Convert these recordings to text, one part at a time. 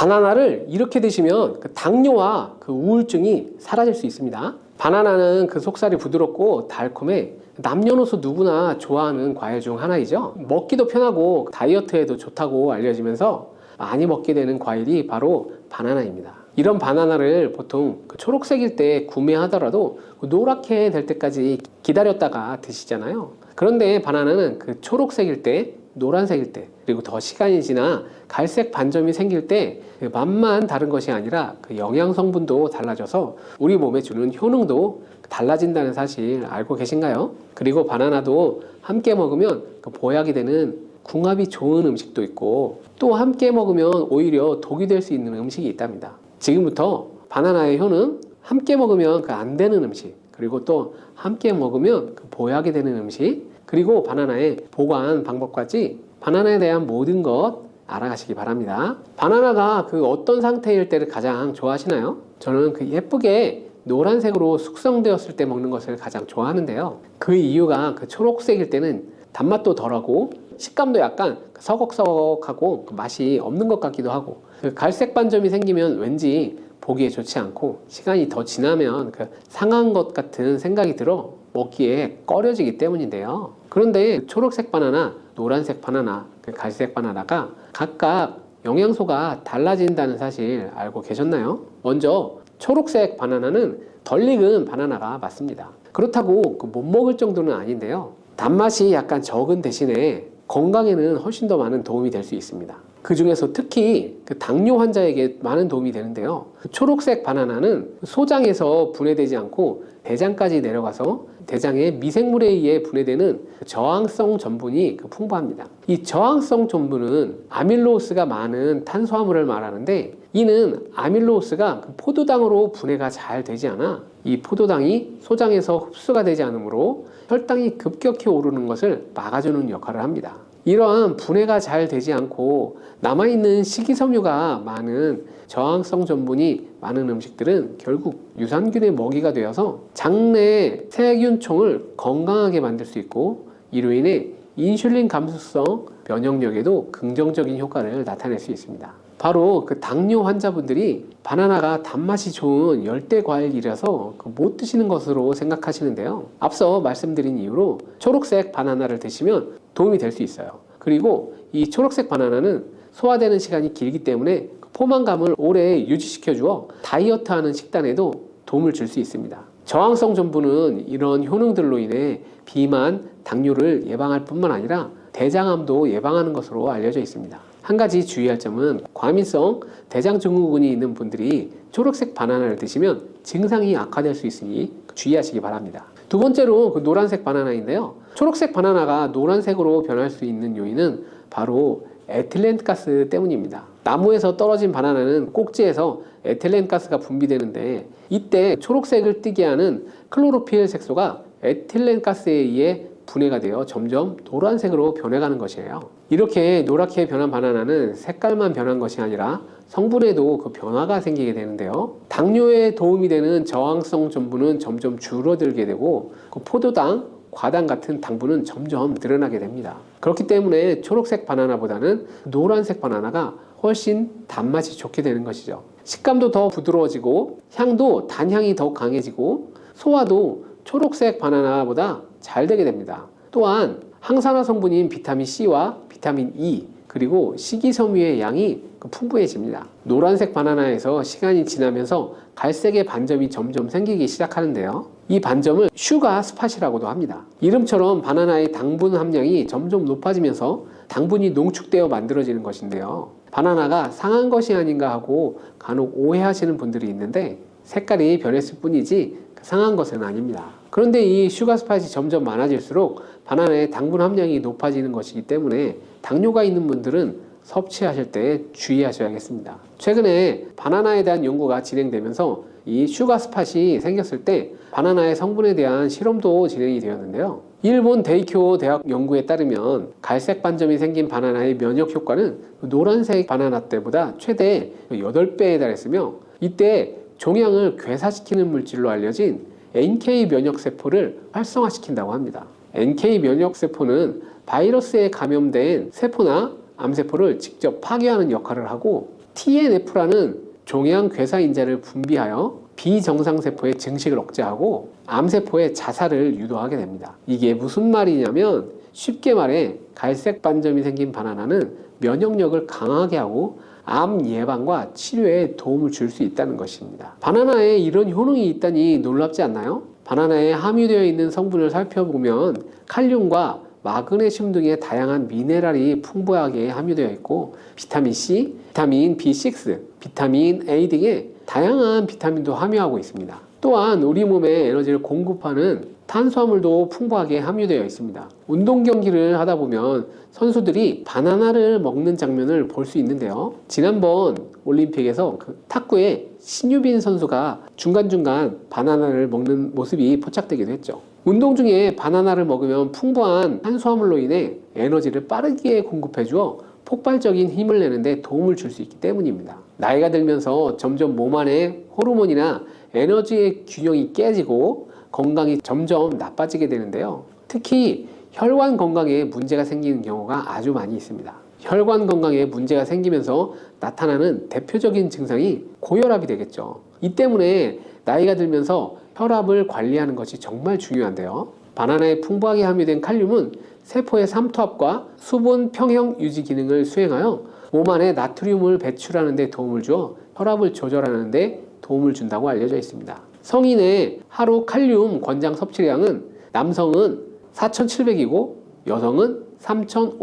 바나나를 이렇게 드시면 그 당뇨와 그 우울증이 사라질 수 있습니다. 바나나는 그 속살이 부드럽고 달콤해 남녀노소 누구나 좋아하는 과일 중 하나이죠. 먹기도 편하고 다이어트에도 좋다고 알려지면서 많이 먹게 되는 과일이 바로 바나나입니다. 이런 바나나를 보통 그 초록색일 때 구매하더라도 노랗게 될 때까지 기다렸다가 드시잖아요. 그런데 바나나는 그 초록색일 때, 노란색일 때, 그리고 더 시간이 지나 갈색 반점이 생길 때 그 맛만 다른 것이 아니라 그 영양 성분도 달라져서 우리 몸에 주는 효능도 달라진다는 사실 알고 계신가요? 그리고 바나나도 함께 먹으면 그 보약이 되는 궁합이 좋은 음식도 있고 또 함께 먹으면 오히려 독이 될 수 있는 음식이 있답니다. 지금부터 바나나의 효능, 함께 먹으면 그 안 되는 음식, 그리고 또 함께 먹으면 그 보약이 되는 음식, 그리고 바나나의 보관 방법까지 바나나에 대한 모든 것 알아가시기 바랍니다. 바나나가 그 어떤 상태일 때를 가장 좋아하시나요? 저는 그 예쁘게 노란색으로 숙성되었을 때 먹는 것을 가장 좋아하는데요. 그 이유가 그 초록색일 때는 단맛도 덜하고 식감도 약간 서걱서걱하고 그 맛이 없는 것 같기도 하고 그 갈색 반점이 생기면 왠지 보기에 좋지 않고 시간이 더 지나면 그 상한 것 같은 생각이 들어 먹기에 꺼려지기 때문인데요. 그런데 초록색 바나나, 노란색 바나나, 그 갈색 바나나가 각각 영양소가 달라진다는 사실 알고 계셨나요? 먼저 초록색 바나나는 덜 익은 바나나가 맞습니다. 그렇다고 못 먹을 정도는 아닌데요. 단맛이 약간 적은 대신에 건강에는 훨씬 더 많은 도움이 될 수 있습니다. 그 중에서 특히 그 당뇨 환자에게 많은 도움이 되는데요. 초록색 바나나는 소장에서 분해되지 않고 대장까지 내려가서 대장의 미생물에 의해 분해되는 저항성 전분이 풍부합니다. 이 저항성 전분은 아밀로스가 많은 탄수화물을 말하는데 이는 아밀로스가 포도당으로 분해가 잘 되지 않아 이 포도당이 소장에서 흡수가 되지 않으므로 혈당이 급격히 오르는 것을 막아주는 역할을 합니다. 이러한 분해가 잘 되지 않고 남아있는 식이섬유가 많은 저항성 전분이 많은 음식들은 결국 유산균의 먹이가 되어서 장내 세균총을 건강하게 만들 수 있고 이로 인해 인슐린 감수성 면역력에도 긍정적인 효과를 나타낼 수 있습니다. 바로 그 당뇨 환자분들이 바나나가 단맛이 좋은 열대 과일이라서 못 드시는 것으로 생각하시는데요. 앞서 말씀드린 이유로 초록색 바나나를 드시면 도움이 될 수 있어요. 그리고 이 초록색 바나나는 소화되는 시간이 길기 때문에 포만감을 오래 유지시켜 주어 다이어트하는 식단에도 도움을 줄 수 있습니다. 저항성 전분은 이런 효능들로 인해 비만, 당뇨를 예방할 뿐만 아니라 대장암도 예방하는 것으로 알려져 있습니다. 한 가지 주의할 점은 과민성 대장증후군이 있는 분들이 초록색 바나나를 드시면 증상이 악화될 수 있으니 주의하시기 바랍니다. 두 번째로 그 노란색 바나나인데요. 초록색 바나나가 노란색으로 변할 수 있는 요인은 바로 에틸렌가스 때문입니다. 나무에서 떨어진 바나나는 꼭지에서 에틸렌가스가 분비되는데 이때 초록색을 띠게 하는 클로로필 색소가 에틸렌가스에 의해 분해가 되어 점점 노란색으로 변해가는 것이에요. 이렇게 노랗게 변한 바나나는 색깔만 변한 것이 아니라 성분에도 그 변화가 생기게 되는데요. 당뇨에 도움이 되는 저항성 전분은 점점 줄어들게 되고 그 포도당, 과당 같은 당분은 점점 늘어나게 됩니다. 그렇기 때문에 초록색 바나나보다는 노란색 바나나가 훨씬 단맛이 좋게 되는 것이죠. 식감도 더 부드러워지고 향도 단향이 더 강해지고 소화도 초록색 바나나보다 잘 되게 됩니다. 또한 항산화 성분인 비타민 C와 비타민 E 그리고 식이섬유의 양이 풍부해집니다. 노란색 바나나에서 시간이 지나면서 갈색의 반점이 점점 생기기 시작하는데요. 이 반점을 슈가 스팟이라고도 합니다. 이름처럼 바나나의 당분 함량이 점점 높아지면서 당분이 농축되어 만들어지는 것인데요. 바나나가 상한 것이 아닌가 하고 간혹 오해하시는 분들이 있는데 색깔이 변했을 뿐이지 상한 것은 아닙니다. 그런데 이 슈가 스팟이 점점 많아질수록 바나나의 당분 함량이 높아지는 것이기 때문에 당뇨가 있는 분들은 섭취하실 때 주의하셔야겠습니다. 최근에 바나나에 대한 연구가 진행되면서 이 슈가 스팟이 생겼을 때 바나나의 성분에 대한 실험도 진행이 되었는데요. 일본 데이쿄 대학 연구에 따르면 갈색 반점이 생긴 바나나의 면역 효과는 노란색 바나나 때보다 최대 8배에 달했으며 이때 종양을 괴사시키는 물질로 알려진 NK 면역세포를 활성화시킨다고 합니다. NK 면역세포는 바이러스에 감염된 세포나 암세포를 직접 파괴하는 역할을 하고 TNF라는 종양 괴사인자를 분비하여 비정상세포의 증식을 억제하고 암세포의 자살을 유도하게 됩니다. 이게 무슨 말이냐면 쉽게 말해 갈색 반점이 생긴 바나나는 면역력을 강하게 하고 암 예방과 치료에 도움을 줄 수 있다는 것입니다. 바나나에 이런 효능이 있다니 놀랍지 않나요? 바나나에 함유되어 있는 성분을 살펴보면 칼륨과 마그네슘 등의 다양한 미네랄이 풍부하게 함유되어 있고 비타민 C, 비타민 B6, 비타민 A 등의 다양한 비타민도 함유하고 있습니다. 또한 우리 몸에 에너지를 공급하는 탄수화물도 풍부하게 함유되어 있습니다. 운동 경기를 하다 보면 선수들이 바나나를 먹는 장면을 볼 수 있는데요. 지난번 올림픽에서 탁구의 신유빈 선수가 중간중간 바나나를 먹는 모습이 포착되기도 했죠. 운동 중에 바나나를 먹으면 풍부한 탄수화물로 인해 에너지를 빠르게 공급해 주어 폭발적인 힘을 내는데 도움을 줄 수 있기 때문입니다. 나이가 들면서 점점 몸 안에 호르몬이나 에너지의 균형이 깨지고 건강이 점점 나빠지게 되는데요. 특히 혈관 건강에 문제가 생기는 경우가 아주 많이 있습니다. 혈관 건강에 문제가 생기면서 나타나는 대표적인 증상이 고혈압이 되겠죠. 이 때문에 나이가 들면서 혈압을 관리하는 것이 정말 중요한데요. 바나나에 풍부하게 함유된 칼륨은 세포의 삼투압과 수분 평형 유지 기능을 수행하여 몸 안에 나트륨을 배출하는 데 도움을 주어 혈압을 조절하는 데 도움을 준다고 알려져 있습니다. 성인의 하루 칼륨 권장 섭취량은 남성은 4,700이고 여성은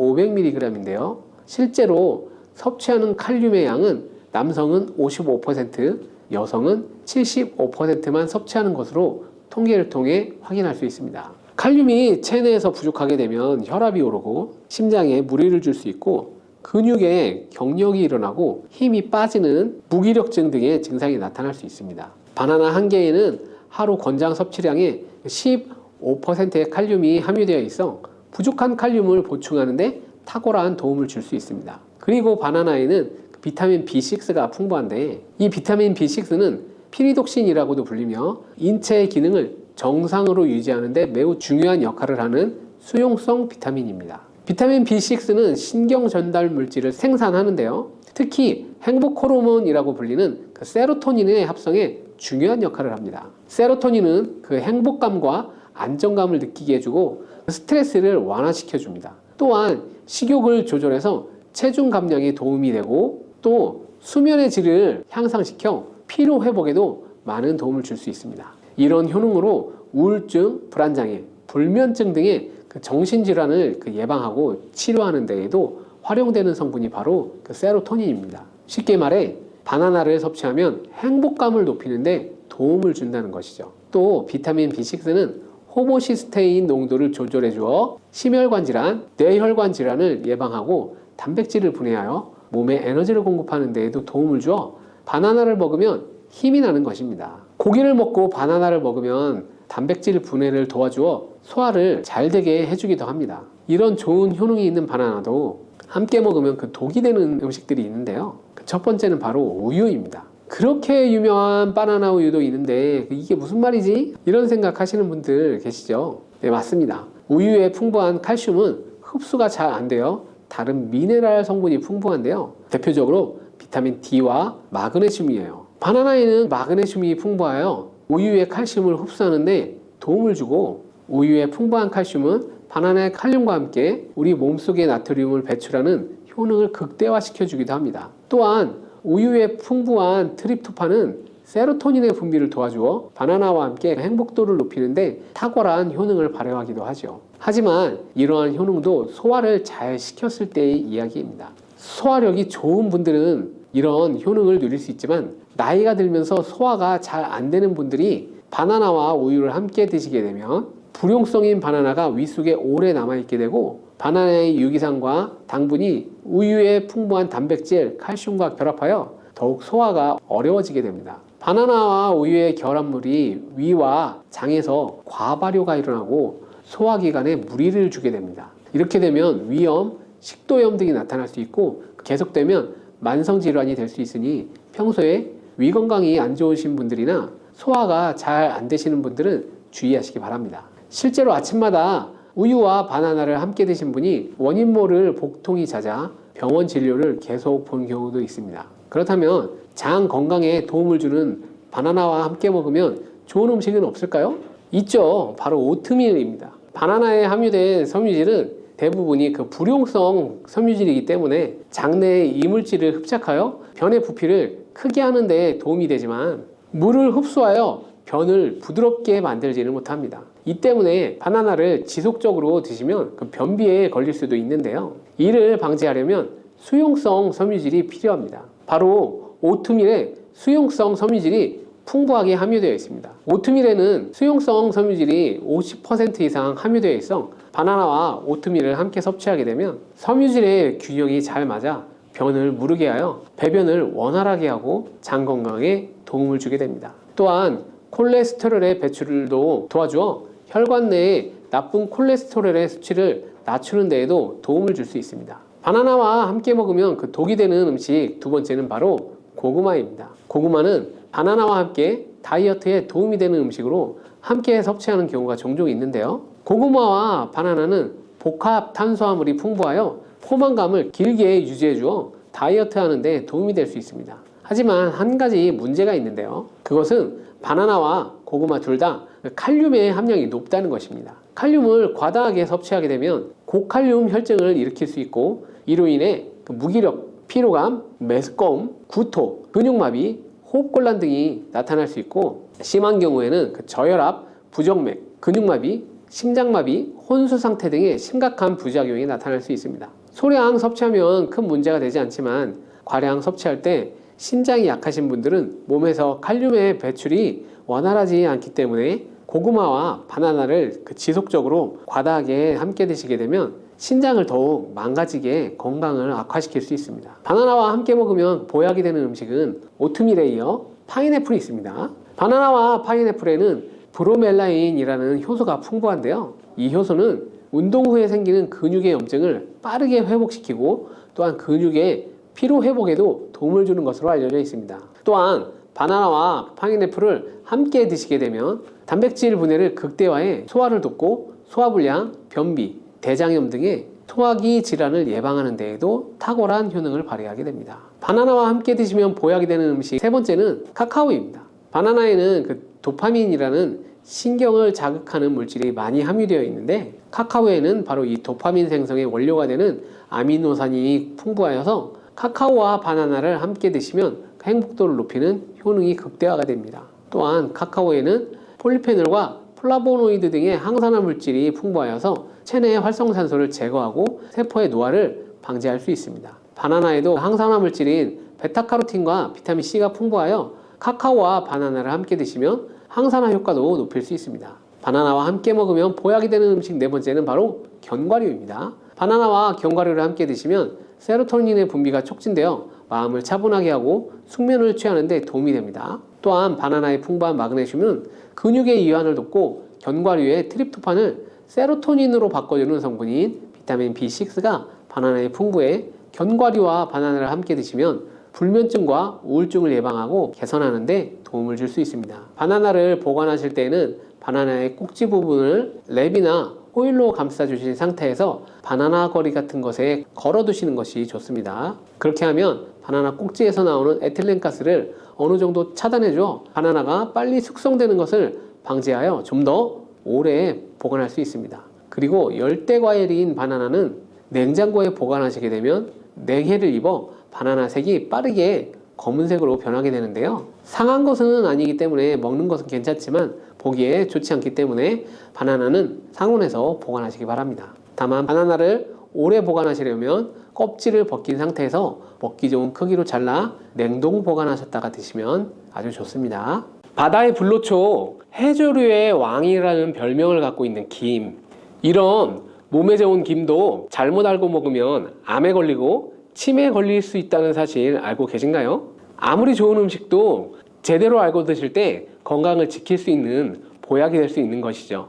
3,500mg인데요. 실제로 섭취하는 칼륨의 양은 남성은 55%, 여성은 75%만 섭취하는 것으로 통계를 통해 확인할 수 있습니다. 칼륨이 체내에서 부족하게 되면 혈압이 오르고 심장에 무리를 줄 수 있고 근육에 경련이 일어나고 힘이 빠지는 무기력증 등의 증상이 나타날 수 있습니다. 바나나 한 개에는 하루 권장 섭취량의 15%의 칼륨이 함유되어 있어 부족한 칼륨을 보충하는 데 탁월한 도움을 줄 수 있습니다. 그리고 바나나에는 비타민 B6가 풍부한데 이 비타민 B6는 피리독신이라고도 불리며 인체의 기능을 정상으로 유지하는 데 매우 중요한 역할을 하는 수용성 비타민입니다. 비타민 B6는 신경 전달 물질을 생산하는데요. 특히 행복 호르몬이라고 불리는 세로토닌의 합성에 중요한 역할을 합니다. 세로토닌은 행복감과 안정감을 느끼게 해주고 스트레스를 완화시켜 줍니다. 또한 식욕을 조절해서 체중 감량에 도움이 되고 또 수면의 질을 향상시켜 피로 회복에도 많은 도움을 줄 수 있습니다. 이런 효능으로 우울증, 불안장애, 불면증 등의 정신질환을 예방하고 치료하는 데에도 활용되는 성분이 바로 세로토닌입니다. 쉽게 말해 바나나를 섭취하면 행복감을 높이는 데 도움을 준다는 것이죠. 또 비타민 B6는 호모시스테인 농도를 조절해 주어 심혈관 질환, 뇌혈관 질환을 예방하고 단백질을 분해하여 몸에 에너지를 공급하는 데에도 도움을 주어 바나나를 먹으면 힘이 나는 것입니다. 고기를 먹고 바나나를 먹으면 단백질 분해를 도와주어 소화를 잘 되게 해주기도 합니다. 이런 좋은 효능이 있는 바나나도 함께 먹으면 독이 되는 음식들이 있는데요. 첫 번째는 바로 우유입니다. 그렇게 유명한 바나나 우유도 있는데 이게 무슨 말이지? 이런 생각하시는 분들 계시죠? 네, 맞습니다. 우유에 풍부한 칼슘은 흡수가 잘 안 돼요. 다른 미네랄 성분이 풍부한데요. 대표적으로 비타민 D와 마그네슘이에요. 바나나에는 마그네슘이 풍부하여 우유의 칼슘을 흡수하는데 도움을 주고 우유의 풍부한 칼슘은 바나나의 칼륨과 함께 우리 몸속의 나트륨을 배출하는 효능을 극대화시켜 주기도 합니다. 또한 우유에 풍부한 트립토판은 세로토닌의 분비를 도와주어 바나나와 함께 행복도를 높이는데 탁월한 효능을 발휘하기도 하죠. 하지만 이러한 효능도 소화를 잘 시켰을 때의 이야기입니다. 소화력이 좋은 분들은 이런 효능을 누릴 수 있지만 나이가 들면서 소화가 잘 안 되는 분들이 바나나와 우유를 함께 드시게 되면 불용성인 바나나가 위 속에 오래 남아있게 되고 바나나의 유기산과 당분이 우유에 풍부한 단백질, 칼슘과 결합하여 더욱 소화가 어려워지게 됩니다. 바나나와 우유의 결합물이 위와 장에서 과발효가 일어나고 소화기관에 무리를 주게 됩니다. 이렇게 되면 위염, 식도염 등이 나타날 수 있고 계속되면 만성질환이 될 수 있으니 평소에 위 건강이 안 좋으신 분들이나 소화가 잘 안 되시는 분들은 주의하시기 바랍니다. 실제로 아침마다 우유와 바나나를 함께 드신 분이 원인 모를 복통이 잦아 병원 진료를 계속 본 경우도 있습니다. 그렇다면 장 건강에 도움을 주는 바나나와 함께 먹으면 좋은 음식은 없을까요? 있죠. 바로 오트밀입니다. 바나나에 함유된 섬유질은 대부분이 그 불용성 섬유질이기 때문에 장내의 이물질을 흡착하여 변의 부피를 크게 하는 데 도움이 되지만 물을 흡수하여 변을 부드럽게 만들지는 못합니다. 이 때문에 바나나를 지속적으로 드시면 그 변비에 걸릴 수도 있는데요. 이를 방지하려면 수용성 섬유질이 필요합니다. 바로 오트밀에 수용성 섬유질이 풍부하게 함유되어 있습니다. 오트밀에는 수용성 섬유질이 50% 이상 함유되어 있어 바나나와 오트밀을 함께 섭취하게 되면 섬유질의 균형이 잘 맞아 변을 무르게 하여 배변을 원활하게 하고 장 건강에 도움을 주게 됩니다. 또한 콜레스테롤의 배출도 도와주어 혈관 내에 나쁜 콜레스테롤의 수치를 낮추는 데에도 도움을 줄 수 있습니다. 바나나와 함께 먹으면 그 독이 되는 음식 두 번째는 바로 고구마입니다. 고구마는 바나나와 함께 다이어트에 도움이 되는 음식으로 함께 섭취하는 경우가 종종 있는데요. 고구마와 바나나는 복합 탄수화물이 풍부하여 포만감을 길게 유지해 주어 다이어트 하는 데 도움이 될 수 있습니다. 하지만 한 가지 문제가 있는데요. 그것은 바나나와 고구마 둘 다 칼륨의 함량이 높다는 것입니다. 칼륨을 과다하게 섭취하게 되면 고칼륨 혈증을 일으킬 수 있고 이로 인해 무기력, 피로감, 메스꺼움, 구토, 근육마비, 호흡곤란 등이 나타날 수 있고 심한 경우에는 저혈압, 부정맥, 근육마비, 심장마비, 혼수 상태 등의 심각한 부작용이 나타날 수 있습니다. 소량 섭취하면 큰 문제가 되지 않지만 과량 섭취할 때 신장이 약하신 분들은 몸에서 칼륨의 배출이 원활하지 않기 때문에 고구마와 바나나를 지속적으로 과다하게 함께 드시게 되면 신장을 더욱 망가지게 건강을 악화시킬 수 있습니다. 바나나와 함께 먹으면 보약이 되는 음식은 오트밀에 이어 파인애플이 있습니다. 바나나와 파인애플에는 브로멜라인이라는 효소가 풍부한데요. 이 효소는 운동 후에 생기는 근육의 염증을 빠르게 회복시키고 또한 근육의 피로 회복에도 도움을 주는 것으로 알려져 있습니다. 또한 바나나와 파인애플을 함께 드시게 되면 단백질 분해를 극대화해 소화를 돕고 소화불량, 변비, 대장염 등의 소화기 질환을 예방하는 데에도 탁월한 효능을 발휘하게 됩니다. 바나나와 함께 드시면 보약이 되는 음식 세 번째는 카카오입니다. 바나나에는 도파민이라는 신경을 자극하는 물질이 많이 함유되어 있는데 카카오에는 바로 이 도파민 생성의 원료가 되는 아미노산이 풍부하여서 카카오와 바나나를 함께 드시면 행복도를 높이는 효능이 극대화가 됩니다. 또한 카카오에는 폴리페놀과 플라보노이드 등의 항산화 물질이 풍부하여서 체내의 활성산소를 제거하고 세포의 노화를 방지할 수 있습니다. 바나나에도 항산화 물질인 베타카로틴과 비타민C가 풍부하여 카카오와 바나나를 함께 드시면 항산화 효과도 높일 수 있습니다. 바나나와 함께 먹으면 보약이 되는 음식 네 번째는 바로 견과류입니다. 바나나와 견과류를 함께 드시면 세로토닌의 분비가 촉진되어 마음을 차분하게 하고 숙면을 취하는 데 도움이 됩니다. 또한 바나나의 풍부한 마그네슘은 근육의 이완을 돕고 견과류의 트립토판을 세로토닌으로 바꿔주는 성분인 비타민 B6가 바나나에 풍부해 견과류와 바나나를 함께 드시면 불면증과 우울증을 예방하고 개선하는 데 도움을 줄 수 있습니다. 바나나를 보관하실 때에는 바나나의 꼭지 부분을 랩이나 호일로 감싸주신 상태에서 바나나 거리 같은 것에 걸어 두시는 것이 좋습니다. 그렇게 하면 바나나 꼭지에서 나오는 에틸렌가스를 어느 정도 차단해줘 바나나가 빨리 숙성되는 것을 방지하여 좀 더 오래 보관할 수 있습니다. 그리고 열대 과일인 바나나는 냉장고에 보관하시게 되면 냉해를 입어 바나나 색이 빠르게 검은색으로 변하게 되는데요. 상한 것은 아니기 때문에 먹는 것은 괜찮지만 보기에 좋지 않기 때문에 바나나는 상온에서 보관하시기 바랍니다. 다만 바나나를 오래 보관하시려면 껍질을 벗긴 상태에서 먹기 좋은 크기로 잘라 냉동 보관하셨다가 드시면 아주 좋습니다. 바다의 불로초, 해조류의 왕이라는 별명을 갖고 있는 김. 이런 몸에 좋은 김도 잘못 알고 먹으면 암에 걸리고 치매에 걸릴 수 있다는 사실 알고 계신가요? 아무리 좋은 음식도 제대로 알고 드실 때 건강을 지킬 수 있는 보약이 될 수 있는 것이죠.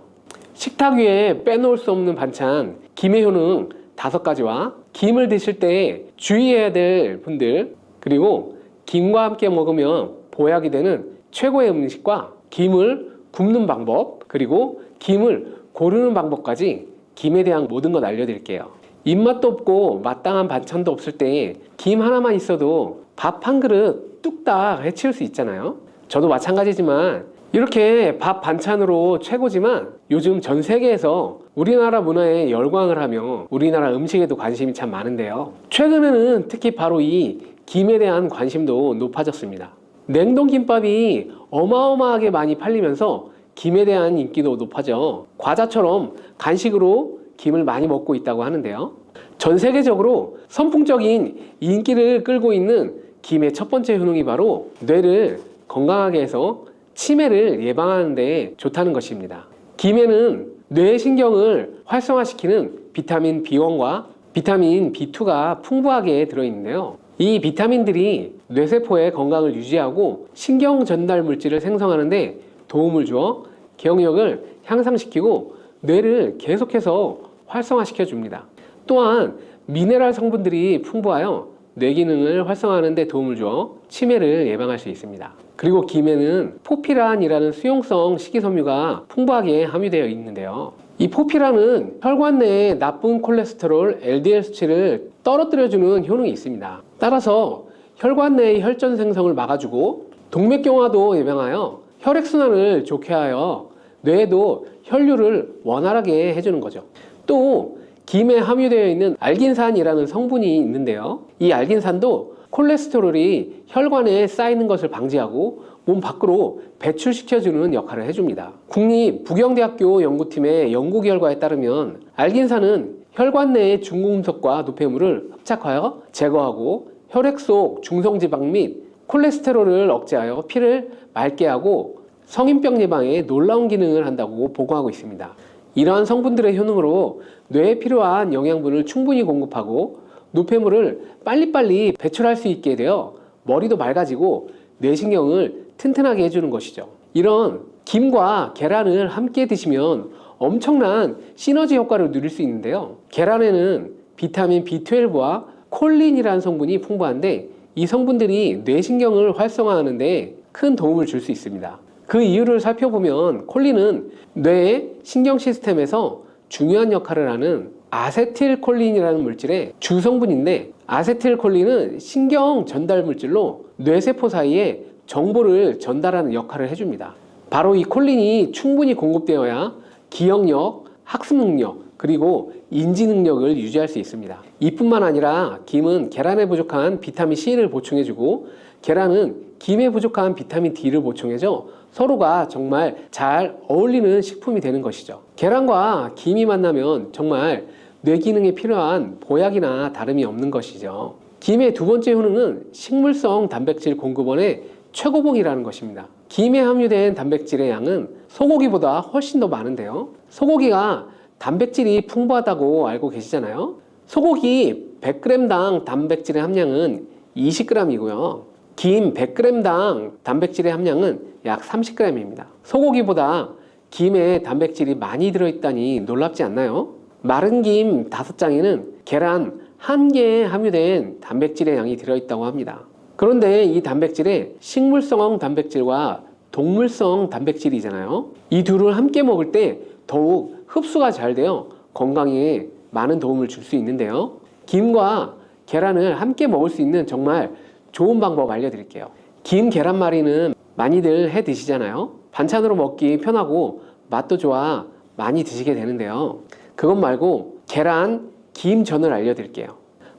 식탁 위에 빼놓을 수 없는 반찬, 김의 효능 5가지와 김을 드실 때 주의해야 될 분들, 그리고 김과 함께 먹으면 보약이 되는 최고의 음식과 김을 굽는 방법, 그리고 김을 고르는 방법까지 김에 대한 모든 것 알려드릴게요. 입맛도 없고 마땅한 반찬도 없을 때 김 하나만 있어도 밥 한 그릇 뚝딱 해치울 수 있잖아요. 저도 마찬가지지만 이렇게 밥 반찬으로 최고지만 요즘 전 세계에서 우리나라 문화에 열광을 하며 우리나라 음식에도 관심이 참 많은데요. 최근에는 특히 바로 이 김에 대한 관심도 높아졌습니다. 냉동김밥이 어마어마하게 많이 팔리면서 김에 대한 인기도 높아져 과자처럼 간식으로 김을 많이 먹고 있다고 하는데요. 전 세계적으로 선풍적인 인기를 끌고 있는 김의 첫 번째 효능이 바로 뇌를 건강하게 해서 치매를 예방하는 데 좋다는 것입니다. 김에는 뇌신경을 활성화시키는 비타민 B1과 비타민 B2가 풍부하게 들어있는데요. 이 비타민들이 뇌세포의 건강을 유지하고 신경 전달 물질을 생성하는 데 도움을 주어 기억력을 향상시키고 뇌를 계속해서 활성화시켜 줍니다. 또한 미네랄 성분들이 풍부하여 뇌 기능을 활성화하는 데 도움을 주어 치매를 예방할 수 있습니다. 그리고 김에는 포피란이라는 수용성 식이섬유가 풍부하게 함유되어 있는데요. 이 포피란은 혈관 내의 나쁜 콜레스테롤 LDL 수치를 떨어뜨려주는 효능이 있습니다. 따라서 혈관 내의 혈전 생성을 막아주고 동맥경화도 예방하여 혈액순환을 좋게 하여 뇌에도 혈류를 원활하게 해주는 거죠. 또 김에 함유되어 있는 알긴산이라는 성분이 있는데요. 이 알긴산도 콜레스테롤이 혈관에 쌓이는 것을 방지하고 몸 밖으로 배출시켜주는 역할을 해줍니다. 국립부경대학교 연구팀의 연구 결과에 따르면 알긴산은 혈관 내의 중금속과 노폐물을 흡착하여 제거하고 혈액 속 중성지방 및 콜레스테롤을 억제하여 피를 맑게 하고 성인병 예방에 놀라운 기능을 한다고 보고하고 있습니다. 이러한 성분들의 효능으로 뇌에 필요한 영양분을 충분히 공급하고 노폐물을 빨리빨리 배출할 수 있게 되어 머리도 맑아지고 뇌신경을 튼튼하게 해주는 것이죠. 이런 김과 계란을 함께 드시면 엄청난 시너지 효과를 누릴 수 있는데요. 계란에는 비타민 B12와 콜린이라는 성분이 풍부한데 이 성분들이 뇌신경을 활성화하는 데 큰 도움을 줄 수 있습니다. 그 이유를 살펴보면 콜린은 뇌의 신경 시스템에서 중요한 역할을 하는 아세틸콜린이라는 물질의 주성분인데 아세틸콜린은 신경 전달 물질로 뇌세포 사이에 정보를 전달하는 역할을 해줍니다. 바로 이 콜린이 충분히 공급되어야 기억력, 학습 능력, 그리고 인지 능력을 유지할 수 있습니다. 이뿐만 아니라 김은 계란에 부족한 비타민 C를 보충해주고 계란은 김에 부족한 비타민 D를 보충해줘 서로가 정말 잘 어울리는 식품이 되는 것이죠. 계란과 김이 만나면 정말 뇌 기능에 필요한 보약이나 다름이 없는 것이죠. 김의 두 번째 효능은 식물성 단백질 공급원의 최고봉이라는 것입니다. 김에 함유된 단백질의 양은 소고기보다 훨씬 더 많은데요. 소고기가 단백질이 풍부하다고 알고 계시잖아요. 소고기 100g당 단백질의 함량은 20g이고요. 김 100g당 단백질의 함량은 약 30g입니다. 소고기보다 김에 단백질이 많이 들어있다니 놀랍지 않나요? 마른 김 5장에는 계란 1개에 함유된 단백질의 양이 들어있다고 합니다. 그런데 이 단백질에 식물성 단백질과 동물성 단백질이잖아요. 이 둘을 함께 먹을 때 더욱 흡수가 잘 되어 건강에 많은 도움을 줄 수 있는데요. 김과 계란을 함께 먹을 수 있는 정말 좋은 방법 알려드릴게요. 김 계란말이는 많이들 해 드시잖아요. 반찬으로 먹기 편하고 맛도 좋아 많이 드시게 되는데요. 그것 말고 계란 김전을 알려드릴게요.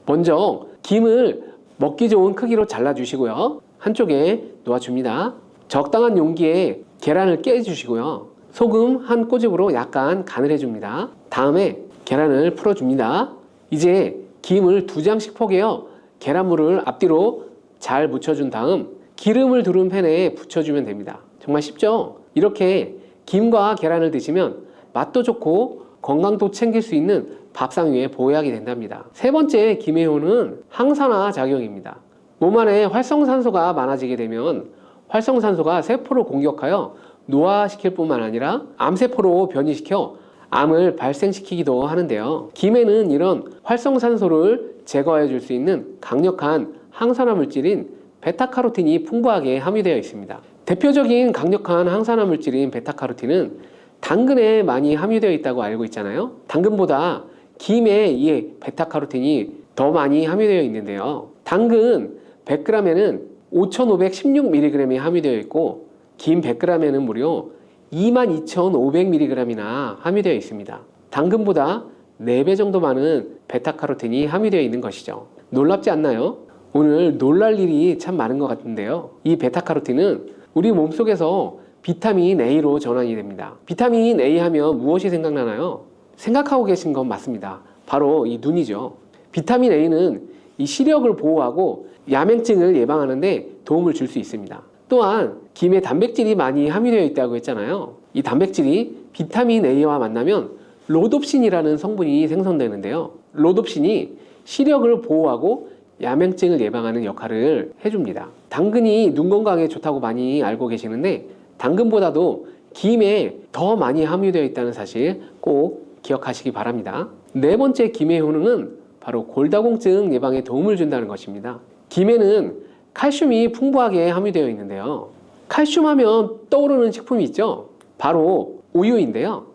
먼저 김을 먹기 좋은 크기로 잘라주시고요. 한쪽에 놓아줍니다. 적당한 용기에 계란을 깨주시고요. 소금 한 꼬집으로 약간 간을 해줍니다. 다음에 계란을 풀어줍니다. 이제 김을 2장씩 포개어 계란물을 앞뒤로 잘 묻혀준 다음 기름을 두른 팬에 붙여주면 됩니다. 정말 쉽죠? 이렇게 김과 계란을 드시면 맛도 좋고 건강도 챙길 수 있는 밥상 위에 보약이 된답니다. 세 번째 김의 효능은 항산화 작용입니다. 몸 안에 활성산소가 많아지게 되면 활성산소가 세포를 공격하여 노화시킬 뿐만 아니라 암세포로 변이시켜 암을 발생시키기도 하는데요. 김에는 이런 활성산소를 제거해 줄 수 있는 강력한 항산화 물질인 베타카로틴이 풍부하게 함유되어 있습니다. 대표적인 강력한 항산화 물질인 베타카로틴은 당근에 많이 함유되어 있다고 알고 있잖아요. 당근보다 김에 이 베타카로틴이 더 많이 함유되어 있는데요. 당근 100g에는 5,516mg이 함유되어 있고 김 100g에는 무려 22,500mg이나 함유되어 있습니다. 당근보다 4배 정도 많은 베타카로틴이 함유되어 있는 것이죠. 놀랍지 않나요? 오늘 놀랄 일이 참 많은 것 같은데요. 이 베타카로틴은 우리 몸속에서 비타민 A로 전환이 됩니다. 비타민 A 하면 무엇이 생각나나요? 생각하고 계신 건 맞습니다. 바로 이 눈이죠. 비타민 A는 이 시력을 보호하고 야맹증을 예방하는데 도움을 줄 수 있습니다. 또한 김에 단백질이 많이 함유되어 있다고 했잖아요. 이 단백질이 비타민 A와 만나면 로놉신이라는 성분이 생성되는데요. 로놉신이 시력을 보호하고 야맹증을 예방하는 역할을 해줍니다. 당근이 눈 건강에 좋다고 많이 알고 계시는데 당근보다도 김에 더 많이 함유되어 있다는 사실 꼭 기억하시기 바랍니다. 네 번째 김의 효능은 바로 골다공증 예방에 도움을 준다는 것입니다. 김에는 칼슘이 풍부하게 함유되어 있는데요. 칼슘 하면 떠오르는 식품이 있죠. 바로 우유인데요.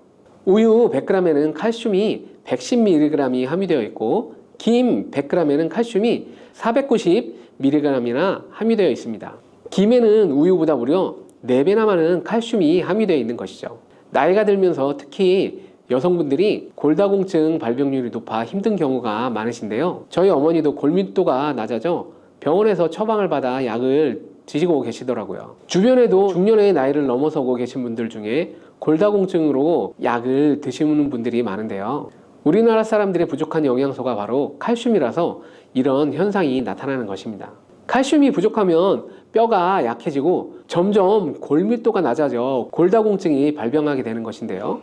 우유 100g에는 칼슘이 110mg이 함유되어 있고 김 100g에는 칼슘이 490mg이나 함유되어 있습니다. 김에는 우유보다 무려 4배나 많은 칼슘이 함유되어 있는 것이죠. 나이가 들면서 특히 여성분들이 골다공증 발병률이 높아 힘든 경우가 많으신데요. 저희 어머니도 골밀도가 낮아져 병원에서 처방을 받아 약을 드시고 계시더라고요. 주변에도 중년의 나이를 넘어서고 계신 분들 중에 골다공증으로 약을 드시는 분들이 많은데요. 우리나라 사람들의 부족한 영양소가 바로 칼슘이라서 이런 현상이 나타나는 것입니다. 칼슘이 부족하면 뼈가 약해지고 점점 골밀도가 낮아져 골다공증이 발병하게 되는 것인데요.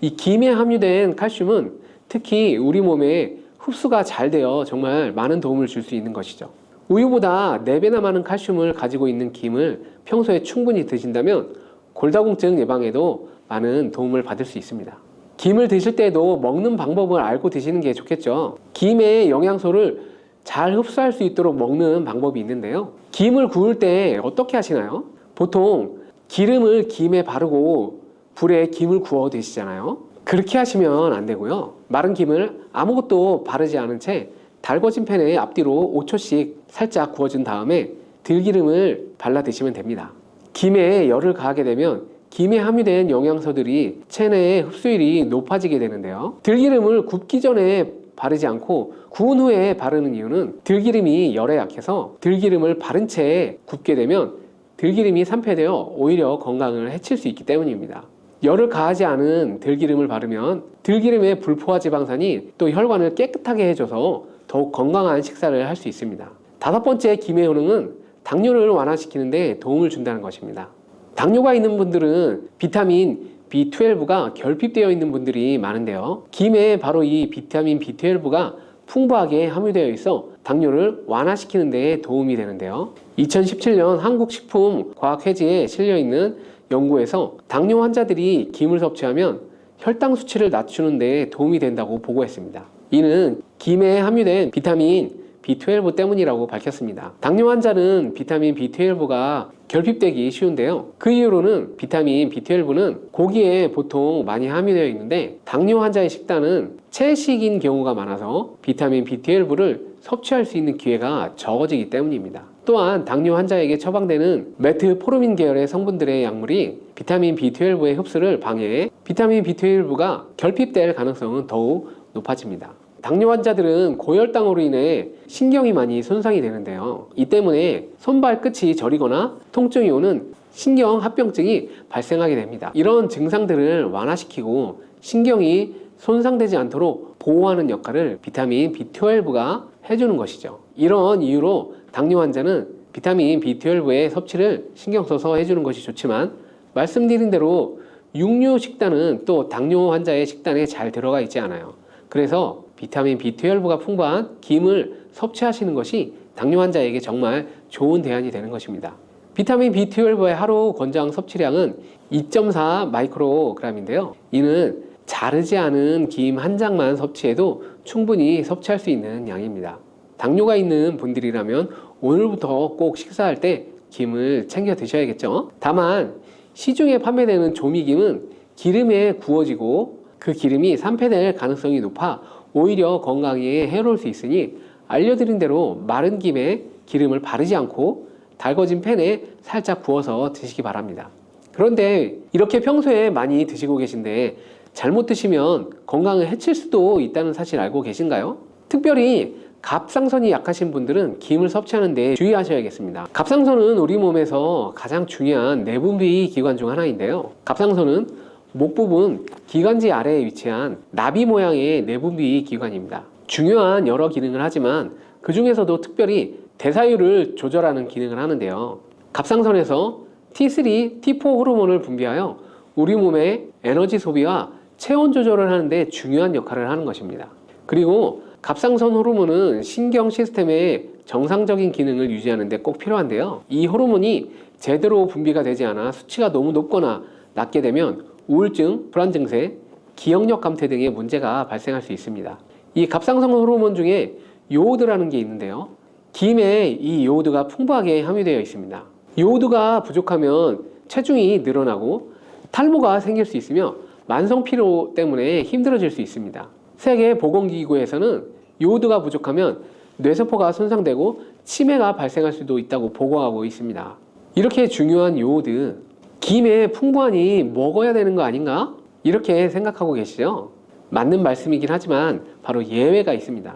이 김에 함유된 칼슘은 특히 우리 몸에 흡수가 잘 되어 정말 많은 도움을 줄 수 있는 것이죠. 우유보다 4배나 많은 칼슘을 가지고 있는 김을 평소에 충분히 드신다면 골다공증 예방에도 많은 도움을 받을 수 있습니다. 김을 드실 때도 먹는 방법을 알고 드시는 게 좋겠죠. 김의 영양소를 잘 흡수할 수 있도록 먹는 방법이 있는데요. 김을 구울 때 어떻게 하시나요? 보통 기름을 김에 바르고 불에 김을 구워 드시잖아요. 그렇게 하시면 안 되고요. 마른 김을 아무것도 바르지 않은 채 달궈진 팬에 앞뒤로 5초씩 살짝 구워준 다음에 들기름을 발라 드시면 됩니다. 김에 열을 가하게 되면 김에 함유된 영양소들이 체내의 흡수율이 높아지게 되는데요. 들기름을 굽기 전에 바르지 않고 구운 후에 바르는 이유는 들기름이 열에 약해서 들기름을 바른 채 굽게 되면 들기름이 산패되어 오히려 건강을 해칠 수 있기 때문입니다. 열을 가하지 않은 들기름을 바르면 들기름의 불포화 지방산이 또 혈관을 깨끗하게 해줘서 더욱 건강한 식사를 할 수 있습니다. 5번째 김의 효능은 당뇨를 완화시키는 데 도움을 준다는 것입니다. 당뇨가 있는 분들은 비타민 B12가 결핍되어 있는 분들이 많은데요. 김에 바로 이 비타민 B12가 풍부하게 함유되어 있어 당뇨를 완화시키는 데 도움이 되는데요. 2017년 한국식품과학회지에 실려있는 연구에서 당뇨 환자들이 김을 섭취하면 혈당 수치를 낮추는 데 도움이 된다고 보고했습니다. 이는 김에 함유된 비타민 B12 때문이라고 밝혔습니다. 당뇨 환자는 비타민 B12가 결핍되기 쉬운데요. 그 이유로는 비타민 B12는 고기에 보통 많이 함유되어 있는데 당뇨 환자의 식단은 채식인 경우가 많아서 비타민 B12를 섭취할 수 있는 기회가 적어지기 때문입니다. 또한 당뇨 환자에게 처방되는 메트포르민 계열의 성분들의 약물이 비타민 B12의 흡수를 방해해 비타민 B12가 결핍될 가능성은 더욱 높아집니다. 당뇨 환자들은 고혈당으로 인해 신경이 많이 손상이 되는데요. 이 때문에 손발 끝이 저리거나 통증이 오는 신경합병증이 발생하게 됩니다. 이런 증상들을 완화시키고 신경이 손상되지 않도록 보호하는 역할을 비타민 B12가 해주는 것이죠. 이런 이유로 당뇨 환자는 비타민 B12의 섭취를 신경 써서 해주는 것이 좋지만 말씀드린 대로 육류 식단은 또 당뇨 환자의 식단에 잘 들어가 있지 않아요. 그래서 비타민 B12가 풍부한 김을 섭취하시는 것이 당뇨 환자에게 정말 좋은 대안이 되는 것입니다. 비타민 B12의 하루 권장 섭취량은 2.4 마이크로그램인데요. 이는 자르지 않은 김 한 장만 섭취해도 충분히 섭취할 수 있는 양입니다. 당뇨가 있는 분들이라면 오늘부터 꼭 식사할 때 김을 챙겨 드셔야겠죠. 다만 시중에 판매되는 조미김은 기름에 구워지고 그 기름이 산패될 가능성이 높아 오히려 건강에 해로울 수 있으니 알려드린 대로 마른 김에 기름을 바르지 않고 달궈진 팬에 살짝 부어서 드시기 바랍니다. 그런데 이렇게 평소에 많이 드시고 계신데 잘못 드시면 건강을 해칠 수도 있다는 사실 알고 계신가요? 특별히 갑상선이 약하신 분들은 김을 섭취하는 데 주의하셔야겠습니다. 갑상선은 우리 몸에서 가장 중요한 내분비 기관 중 하나인데요. 갑상선은 목 부분 기관지 아래에 위치한 나비 모양의 내분비 기관입니다. 중요한 여러 기능을 하지만 그 중에서도 특별히 대사율을 조절하는 기능을 하는데요. 갑상선에서 T3, T4 호르몬을 분비하여 우리 몸의 에너지 소비와 체온 조절을 하는데 중요한 역할을 하는 것입니다. 그리고 갑상선 호르몬은 신경 시스템의 정상적인 기능을 유지하는 데 꼭 필요한데요. 이 호르몬이 제대로 분비가 되지 않아 수치가 너무 높거나 낮게 되면 우울증, 불안 증세, 기억력 감퇴 등의 문제가 발생할 수 있습니다. 이 갑상선 호르몬 중에 요오드라는 게 있는데요. 김에 이 요오드가 풍부하게 함유되어 있습니다. 요오드가 부족하면 체중이 늘어나고 탈모가 생길 수 있으며 만성 피로 때문에 힘들어질 수 있습니다. 세계보건기구에서는 요오드가 부족하면 뇌세포가 손상되고 치매가 발생할 수도 있다고 보고하고 있습니다. 이렇게 중요한 요오드, 김에 풍부하니 먹어야 되는 거 아닌가? 이렇게 생각하고 계시죠? 맞는 말씀이긴 하지만 바로 예외가 있습니다.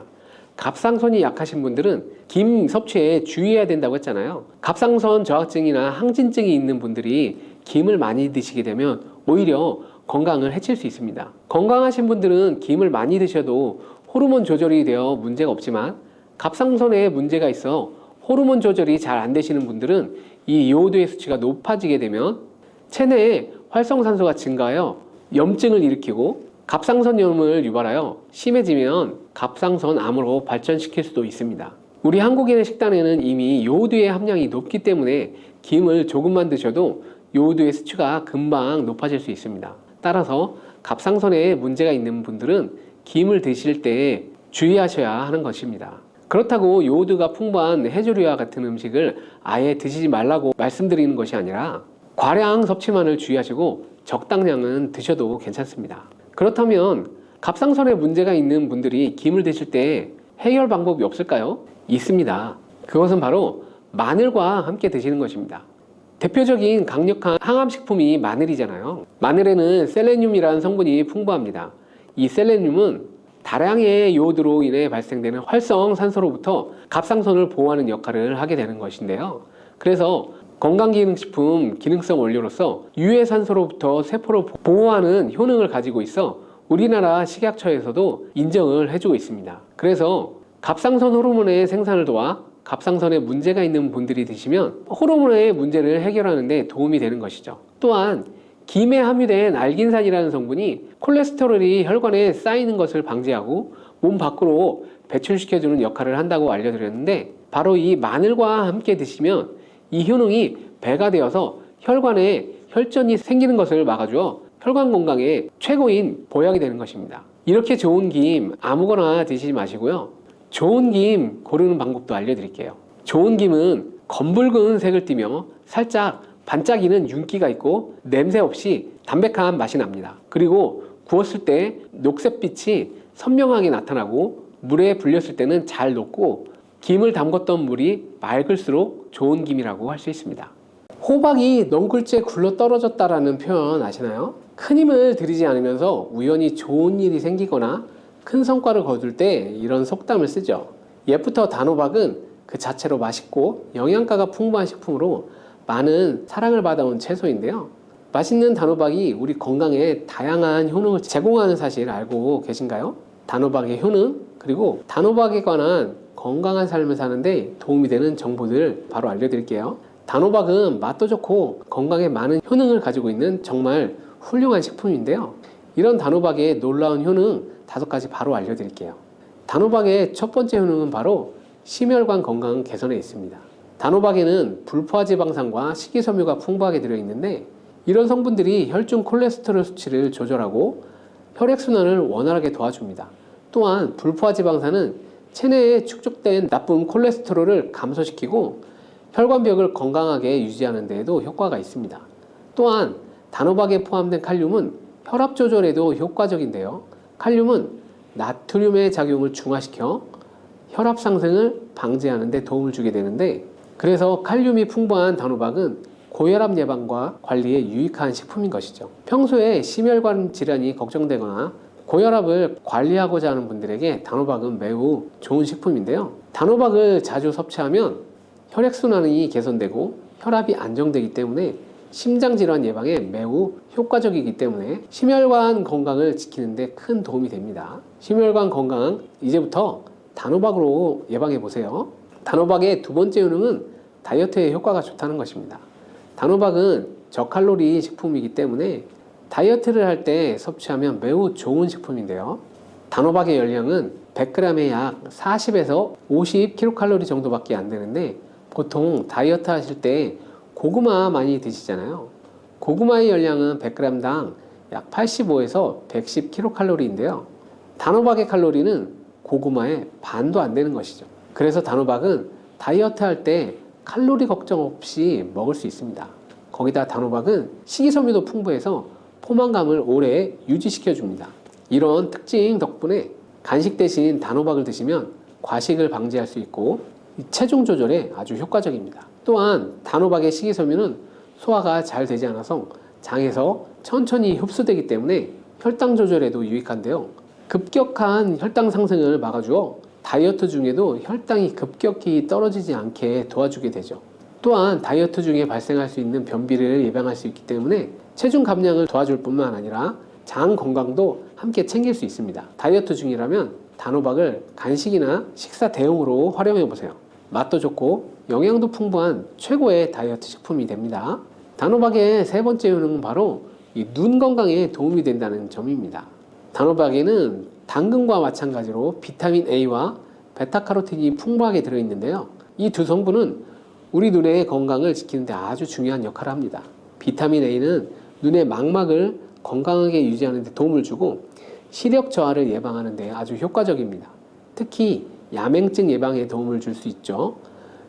갑상선이 약하신 분들은 김 섭취에 주의해야 된다고 했잖아요. 갑상선 저하증이나 항진증이 있는 분들이 김을 많이 드시게 되면 오히려 건강을 해칠 수 있습니다. 건강하신 분들은 김을 많이 드셔도 호르몬 조절이 되어 문제가 없지만 갑상선에 문제가 있어 호르몬 조절이 잘 안 되시는 분들은 이 요오드의 수치가 높아지게 되면 체내에 활성산소가 증가하여 염증을 일으키고 갑상선염을 유발하여 심해지면 갑상선 암으로 발전시킬 수도 있습니다. 우리 한국인의 식단에는 이미 요오드의 함량이 높기 때문에 김을 조금만 드셔도 요오드의 수치가 금방 높아질 수 있습니다. 따라서 갑상선에 문제가 있는 분들은 김을 드실 때 주의하셔야 하는 것입니다. 그렇다고 요오드가 풍부한 해조류와 같은 음식을 아예 드시지 말라고 말씀드리는 것이 아니라 과량 섭취만을 주의하시고 적당량은 드셔도 괜찮습니다. 그렇다면 갑상선에 문제가 있는 분들이 김을 드실 때 해결 방법이 없을까요? 있습니다. 그것은 바로 마늘과 함께 드시는 것입니다. 대표적인 강력한 항암식품이 마늘이잖아요. 마늘에는 셀레늄이라는 성분이 풍부합니다. 이 셀레늄은 다량의 요오드로 인해 발생되는 활성산소로부터 갑상선을 보호하는 역할을 하게 되는 것인데요. 그래서 건강기능식품 기능성 원료로서 유해산소로부터 세포를 보호하는 효능을 가지고 있어 우리나라 식약처에서도 인정을 해주고 있습니다. 그래서 갑상선 호르몬의 생산을 도와 갑상선에 문제가 있는 분들이 드시면 호르몬의 문제를 해결하는 데 도움이 되는 것이죠. 또한 김에 함유된 알긴산이라는 성분이 콜레스테롤이 혈관에 쌓이는 것을 방지하고 몸 밖으로 배출시켜주는 역할을 한다고 알려드렸는데 바로 이 마늘과 함께 드시면 이 효능이 배가 되어서 혈관에 혈전이 생기는 것을 막아주어 혈관 건강에 최고인 보약이 되는 것입니다. 이렇게 좋은 김 아무거나 드시지 마시고요. 좋은 김 고르는 방법도 알려드릴게요. 좋은 김은 검붉은 색을 띠며 살짝 반짝이는 윤기가 있고 냄새 없이 담백한 맛이 납니다. 그리고 구웠을 때 녹색빛이 선명하게 나타나고 물에 불렸을 때는 잘 녹고 김을 담궜던 물이 맑을수록 좋은 김이라고 할 수 있습니다. 호박이 넝굴째 굴러 떨어졌다라는 표현 아시나요? 큰 힘을 들이지 않으면서 우연히 좋은 일이 생기거나 큰 성과를 거둘 때 이런 속담을 쓰죠. 옛부터 단호박은 그 자체로 맛있고 영양가가 풍부한 식품으로 많은 사랑을 받아온 채소인데요. 맛있는 단호박이 우리 건강에 다양한 효능을 제공하는 사실 알고 계신가요? 단호박의 효능, 그리고 단호박에 관한 건강한 삶을 사는데 도움이 되는 정보들 바로 알려드릴게요. 단호박은 맛도 좋고 건강에 많은 효능을 가지고 있는 정말 훌륭한 식품인데요. 이런 단호박의 놀라운 효능 5가지 바로 알려드릴게요. 단호박의 첫 번째 효능은 바로 심혈관 건강 개선에 있습니다. 단호박에는 불포화지방산과 식이섬유가 풍부하게 들어있는데 이런 성분들이 혈중 콜레스테롤 수치를 조절하고 혈액순환을 원활하게 도와줍니다. 또한 불포화지방산은 체내에 축적된 나쁜 콜레스테롤을 감소시키고 혈관벽을 건강하게 유지하는 데에도 효과가 있습니다. 또한 단호박에 포함된 칼륨은 혈압 조절에도 효과적인데요. 칼륨은 나트륨의 작용을 중화시켜 혈압 상승을 방지하는 데 도움을 주게 되는데, 그래서 칼륨이 풍부한 단호박은 고혈압 예방과 관리에 유익한 식품인 것이죠. 평소에 심혈관 질환이 걱정되거나 고혈압을 관리하고자 하는 분들에게 단호박은 매우 좋은 식품인데요. 단호박을 자주 섭취하면 혈액순환이 개선되고 혈압이 안정되기 때문에 심장질환 예방에 매우 효과적이기 때문에 심혈관 건강을 지키는 데 큰 도움이 됩니다. 심혈관 건강 이제부터 단호박으로 예방해 보세요. 단호박의 두 번째 효능은 다이어트에 효과가 좋다는 것입니다. 단호박은 저칼로리 식품이기 때문에 다이어트를 할 때 섭취하면 매우 좋은 식품인데요. 단호박의 열량은 100g에 약 40에서 50kcal 정도밖에 안 되는데, 보통 다이어트 하실 때 고구마 많이 드시잖아요. 고구마의 열량은 100g당 약 85에서 110kcal인데요. 단호박의 칼로리는 고구마의 반도 안 되는 것이죠. 그래서 단호박은 다이어트 할 때 칼로리 걱정 없이 먹을 수 있습니다. 거기다 단호박은 식이섬유도 풍부해서 포만감을 오래 유지시켜 줍니다. 이런 특징 덕분에 간식 대신 단호박을 드시면 과식을 방지할 수 있고 체중 조절에 아주 효과적입니다. 또한 단호박의 식이섬유는 소화가 잘 되지 않아서 장에서 천천히 흡수되기 때문에 혈당 조절에도 유익한데요. 급격한 혈당 상승을 막아주어 다이어트 중에도 혈당이 급격히 떨어지지 않게 도와주게 되죠. 또한 다이어트 중에 발생할 수 있는 변비를 예방할 수 있기 때문에 체중 감량을 도와줄 뿐만 아니라 장 건강도 함께 챙길 수 있습니다. 다이어트 중이라면 단호박을 간식이나 식사 대용으로 활용해 보세요. 맛도 좋고 영양도 풍부한 최고의 다이어트 식품이 됩니다. 단호박의 세 번째 효능은 바로 눈 건강에 도움이 된다는 점입니다. 단호박에는 당근과 마찬가지로 비타민 A와 베타카로틴이 풍부하게 들어있는데요. 이 두 성분은 우리 눈의 건강을 지키는 데 아주 중요한 역할을 합니다. 비타민 A는 눈의 망막을 건강하게 유지하는 데 도움을 주고 시력 저하를 예방하는 데 아주 효과적입니다. 특히 야맹증 예방에 도움을 줄 수 있죠.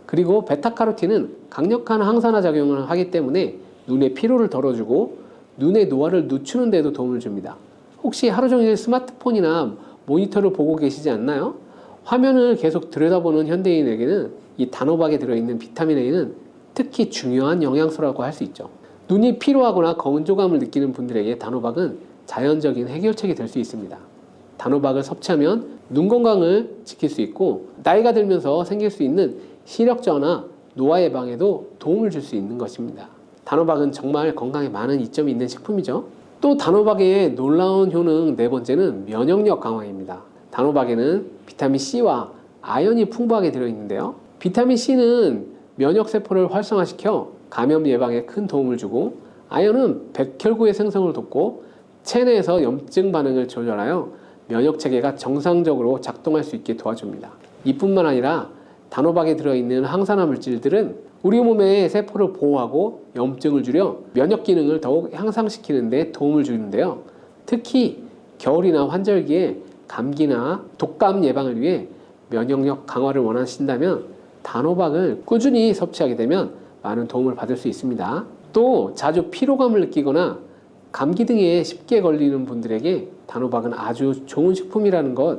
그리고 베타카로틴은 강력한 항산화 작용을 하기 때문에 눈의 피로를 덜어주고 눈의 노화를 늦추는 데도 도움을 줍니다. 혹시 하루 종일 스마트폰이나 모니터를 보고 계시지 않나요? 화면을 계속 들여다보는 현대인에게는 이 단호박에 들어있는 비타민 A는 특히 중요한 영양소라고 할 수 있죠. 눈이 피로하거나 건조감을 느끼는 분들에게 단호박은 자연적인 해결책이 될 수 있습니다. 단호박을 섭취하면 눈 건강을 지킬 수 있고 나이가 들면서 생길 수 있는 시력 저하나 노화 예방에도 도움을 줄 수 있는 것입니다. 단호박은 정말 건강에 많은 이점이 있는 식품이죠. 또 단호박의 놀라운 효능 네 번째는 면역력 강화입니다. 단호박에는 비타민 C와 아연이 풍부하게 들어있는데요. 비타민 C는 면역세포를 활성화시켜 감염 예방에 큰 도움을 주고, 아연은 백혈구의 생성을 돕고 체내에서 염증 반응을 조절하여 면역체계가 정상적으로 작동할 수 있게 도와줍니다. 이뿐만 아니라 단호박에 들어있는 항산화 물질들은 우리 몸의 세포를 보호하고 염증을 줄여 면역 기능을 더욱 향상시키는 데 도움을 주는데요. 특히 겨울이나 환절기에 감기나 독감 예방을 위해 면역력 강화를 원하신다면 단호박을 꾸준히 섭취하게 되면 많은 도움을 받을 수 있습니다. 또 자주 피로감을 느끼거나 감기 등에 쉽게 걸리는 분들에게 단호박은 아주 좋은 식품이라는 것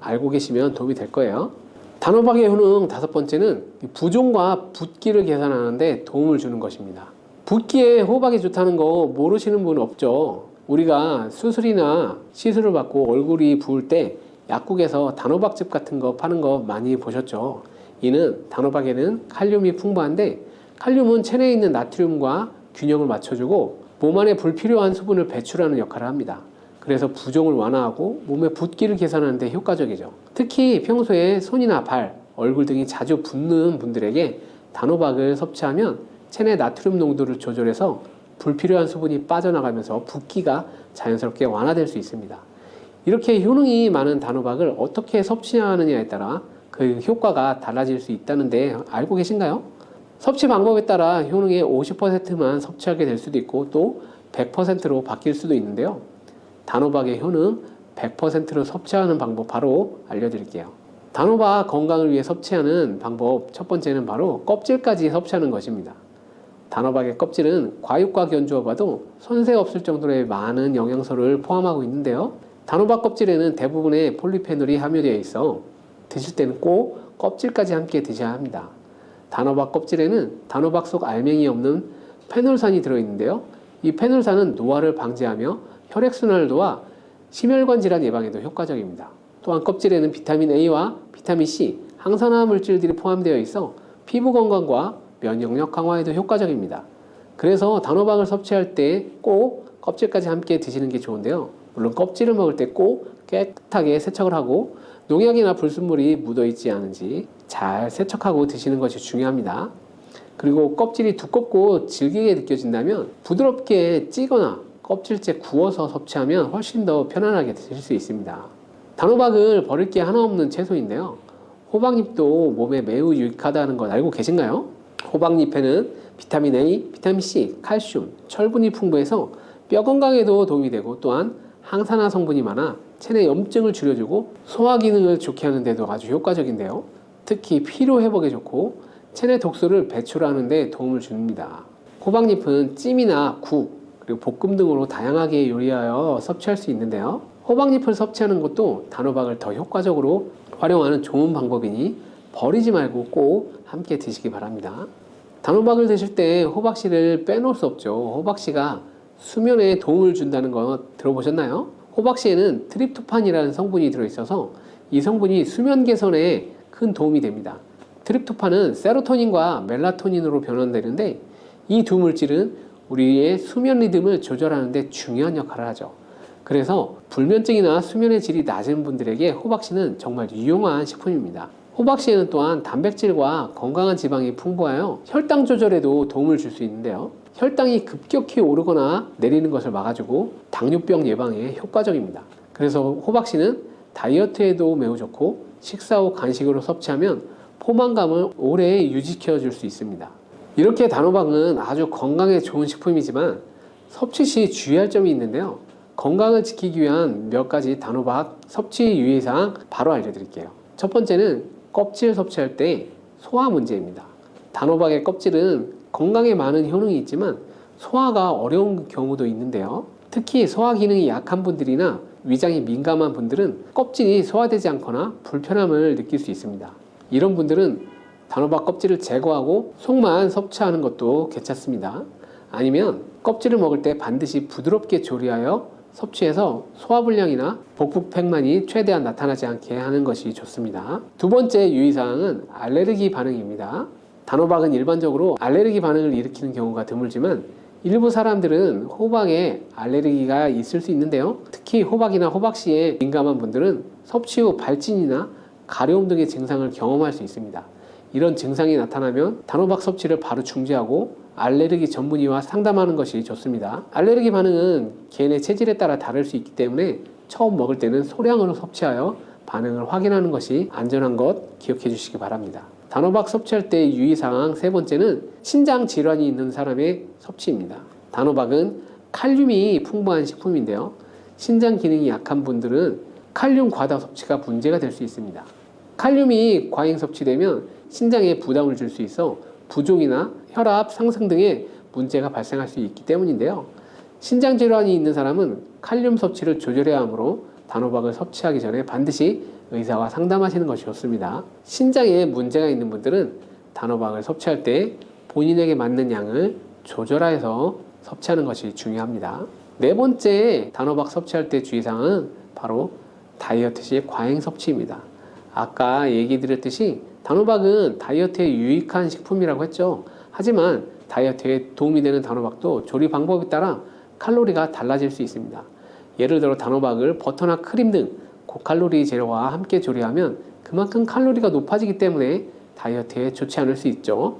알고 계시면 도움이 될 거예요. 단호박의 효능 다섯 번째는 부종과 붓기를 개선하는 데 도움을 주는 것입니다. 붓기에 호박이 좋다는 거 모르시는 분 없죠. 우리가 수술이나 시술을 받고 얼굴이 부을 때 약국에서 단호박즙 같은 거 파는 거 많이 보셨죠. 이는 단호박에는 칼륨이 풍부한데, 칼륨은 체내에 있는 나트륨과 균형을 맞춰주고 몸 안에 불필요한 수분을 배출하는 역할을 합니다. 그래서 부종을 완화하고 몸의 붓기를 개선하는 데 효과적이죠. 특히 평소에 손이나 발, 얼굴 등이 자주 붓는 분들에게 단호박을 섭취하면 체내 나트륨 농도를 조절해서 불필요한 수분이 빠져나가면서 붓기가 자연스럽게 완화될 수 있습니다. 이렇게 효능이 많은 단호박을 어떻게 섭취하느냐에 따라 그 효과가 달라질 수 있다는데 알고 계신가요? 섭취 방법에 따라 효능의 50%만 섭취하게 될 수도 있고 또 100%로 바뀔 수도 있는데요. 단호박의 효능 100%로 섭취하는 방법 바로 알려드릴게요. 단호박 건강을 위해 섭취하는 방법 첫 번째는 바로 껍질까지 섭취하는 것입니다. 단호박의 껍질은 과육과 견주어 봐도 손색 없을 정도의 많은 영양소를 포함하고 있는데요. 단호박 껍질에는 대부분의 폴리페놀이 함유되어 있어 드실 때는 꼭 껍질까지 함께 드셔야 합니다. 단호박 껍질에는 단호박 속 알맹이 없는 페놀산이 들어있는데요. 이 페놀산은 노화를 방지하며 혈액순환을 도와 심혈관 질환 예방에도 효과적입니다. 또한 껍질에는 비타민 A와 비타민 C, 항산화 물질들이 포함되어 있어 피부 건강과 면역력 강화에도 효과적입니다. 그래서 단호박을 섭취할 때 꼭 껍질까지 함께 드시는 게 좋은데요. 물론 껍질을 먹을 때 꼭 깨끗하게 세척을 하고 농약이나 불순물이 묻어있지 않은지 잘 세척하고 드시는 것이 중요합니다. 그리고 껍질이 두껍고 질기게 느껴진다면 부드럽게 찌거나 껍질째 구워서 섭취하면 훨씬 더 편안하게 드실 수 있습니다. 단호박을 버릴 게 하나 없는 채소인데요. 호박잎도 몸에 매우 유익하다는 것 알고 계신가요? 호박잎에는 비타민 A, 비타민 C, 칼슘, 철분이 풍부해서 뼈 건강에도 도움이 되고 또한 항산화 성분이 많아 체내 염증을 줄여주고 소화 기능을 좋게 하는 데도 아주 효과적인데요. 특히 피로 회복에 좋고 체내 독소를 배출하는 데 도움을 줍니다. 호박잎은 찜이나 국, 그리고 볶음 등으로 다양하게 요리하여 섭취할 수 있는데요. 호박잎을 섭취하는 것도 단호박을 더 효과적으로 활용하는 좋은 방법이니 버리지 말고 꼭 함께 드시기 바랍니다. 단호박을 드실 때 호박씨를 빼놓을 수 없죠. 호박씨가 수면에 도움을 준다는 거 들어보셨나요? 호박씨에는 트립토판이라는 성분이 들어있어서 이 성분이 수면 개선에 큰 도움이 됩니다. 트립토판은 세로토닌과 멜라토닌으로 변환되는데 이 두 물질은 우리의 수면 리듬을 조절하는 데 중요한 역할을 하죠. 그래서 불면증이나 수면의 질이 낮은 분들에게 호박씨는 정말 유용한 식품입니다. 호박씨에는 또한 단백질과 건강한 지방이 풍부하여 혈당 조절에도 도움을 줄 수 있는데요. 혈당이 급격히 오르거나 내리는 것을 막아주고 당뇨병 예방에 효과적입니다. 그래서 호박씨는 다이어트에도 매우 좋고 식사 후 간식으로 섭취하면 포만감을 오래 유지시켜 줄 수 있습니다. 이렇게 단호박은 아주 건강에 좋은 식품이지만 섭취 시 주의할 점이 있는데요. 건강을 지키기 위한 몇 가지 단호박 섭취 유의사항 바로 알려드릴게요. 첫 번째는 껍질 섭취할 때 소화 문제입니다. 단호박의 껍질은 건강에 많은 효능이 있지만 소화가 어려운 경우도 있는데요. 특히 소화 기능이 약한 분들이나 위장이 민감한 분들은 껍질이 소화되지 않거나 불편함을 느낄 수 있습니다. 이런 분들은 단호박 껍질을 제거하고 속만 섭취하는 것도 괜찮습니다. 아니면 껍질을 먹을 때 반드시 부드럽게 조리하여 섭취해서 소화불량이나 복부팽만이 최대한 나타나지 않게 하는 것이 좋습니다. 두 번째 유의사항은 알레르기 반응입니다. 단호박은 일반적으로 알레르기 반응을 일으키는 경우가 드물지만 일부 사람들은 호박에 알레르기가 있을 수 있는데요. 특히 호박이나 호박씨에 민감한 분들은 섭취 후 발진이나 가려움 등의 증상을 경험할 수 있습니다. 이런 증상이 나타나면 단호박 섭취를 바로 중지하고 알레르기 전문의와 상담하는 것이 좋습니다. 알레르기 반응은 개인의 체질에 따라 다를 수 있기 때문에 처음 먹을 때는 소량으로 섭취하여 반응을 확인하는 것이 안전한 것 기억해 주시기 바랍니다. 단호박 섭취할 때 유의사항 세 번째는 신장 질환이 있는 사람의 섭취입니다. 단호박은 칼륨이 풍부한 식품인데요. 신장 기능이 약한 분들은 칼륨 과다 섭취가 문제가 될 수 있습니다. 칼륨이 과잉 섭취되면 신장에 부담을 줄 수 있어 부종이나 혈압 상승 등의 문제가 발생할 수 있기 때문인데요. 신장 질환이 있는 사람은 칼륨 섭취를 조절해야 하므로 단호박을 섭취하기 전에 반드시 의사와 상담하시는 것이 좋습니다. 신장에 문제가 있는 분들은 단호박을 섭취할 때 본인에게 맞는 양을 조절해서 섭취하는 것이 중요합니다. 네 번째 단호박 섭취할 때 주의사항은 바로 다이어트 시 과잉 섭취입니다. 아까 얘기 드렸듯이 단호박은 다이어트에 유익한 식품이라고 했죠. 하지만 다이어트에 도움이 되는 단호박도 조리 방법에 따라 칼로리가 달라질 수 있습니다. 예를 들어 단호박을 버터나 크림 등 고칼로리 재료와 함께 조리하면 그만큼 칼로리가 높아지기 때문에 다이어트에 좋지 않을 수 있죠.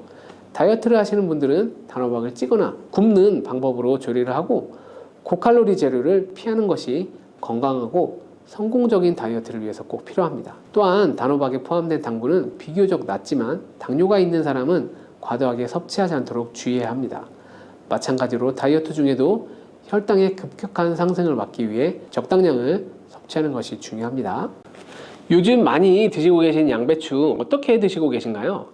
다이어트를 하시는 분들은 단호박을 찌거나 굽는 방법으로 조리를 하고 고칼로리 재료를 피하는 것이 건강하고 성공적인 다이어트를 위해서 꼭 필요합니다. 또한 단호박에 포함된 당분은 비교적 낮지만 당뇨가 있는 사람은 과도하게 섭취하지 않도록 주의해야 합니다. 마찬가지로 다이어트 중에도 혈당의 급격한 상승을 막기 위해 적당량을 섭취하는 것이 중요합니다. 요즘 많이 드시고 계신 양배추 어떻게 드시고 계신가요?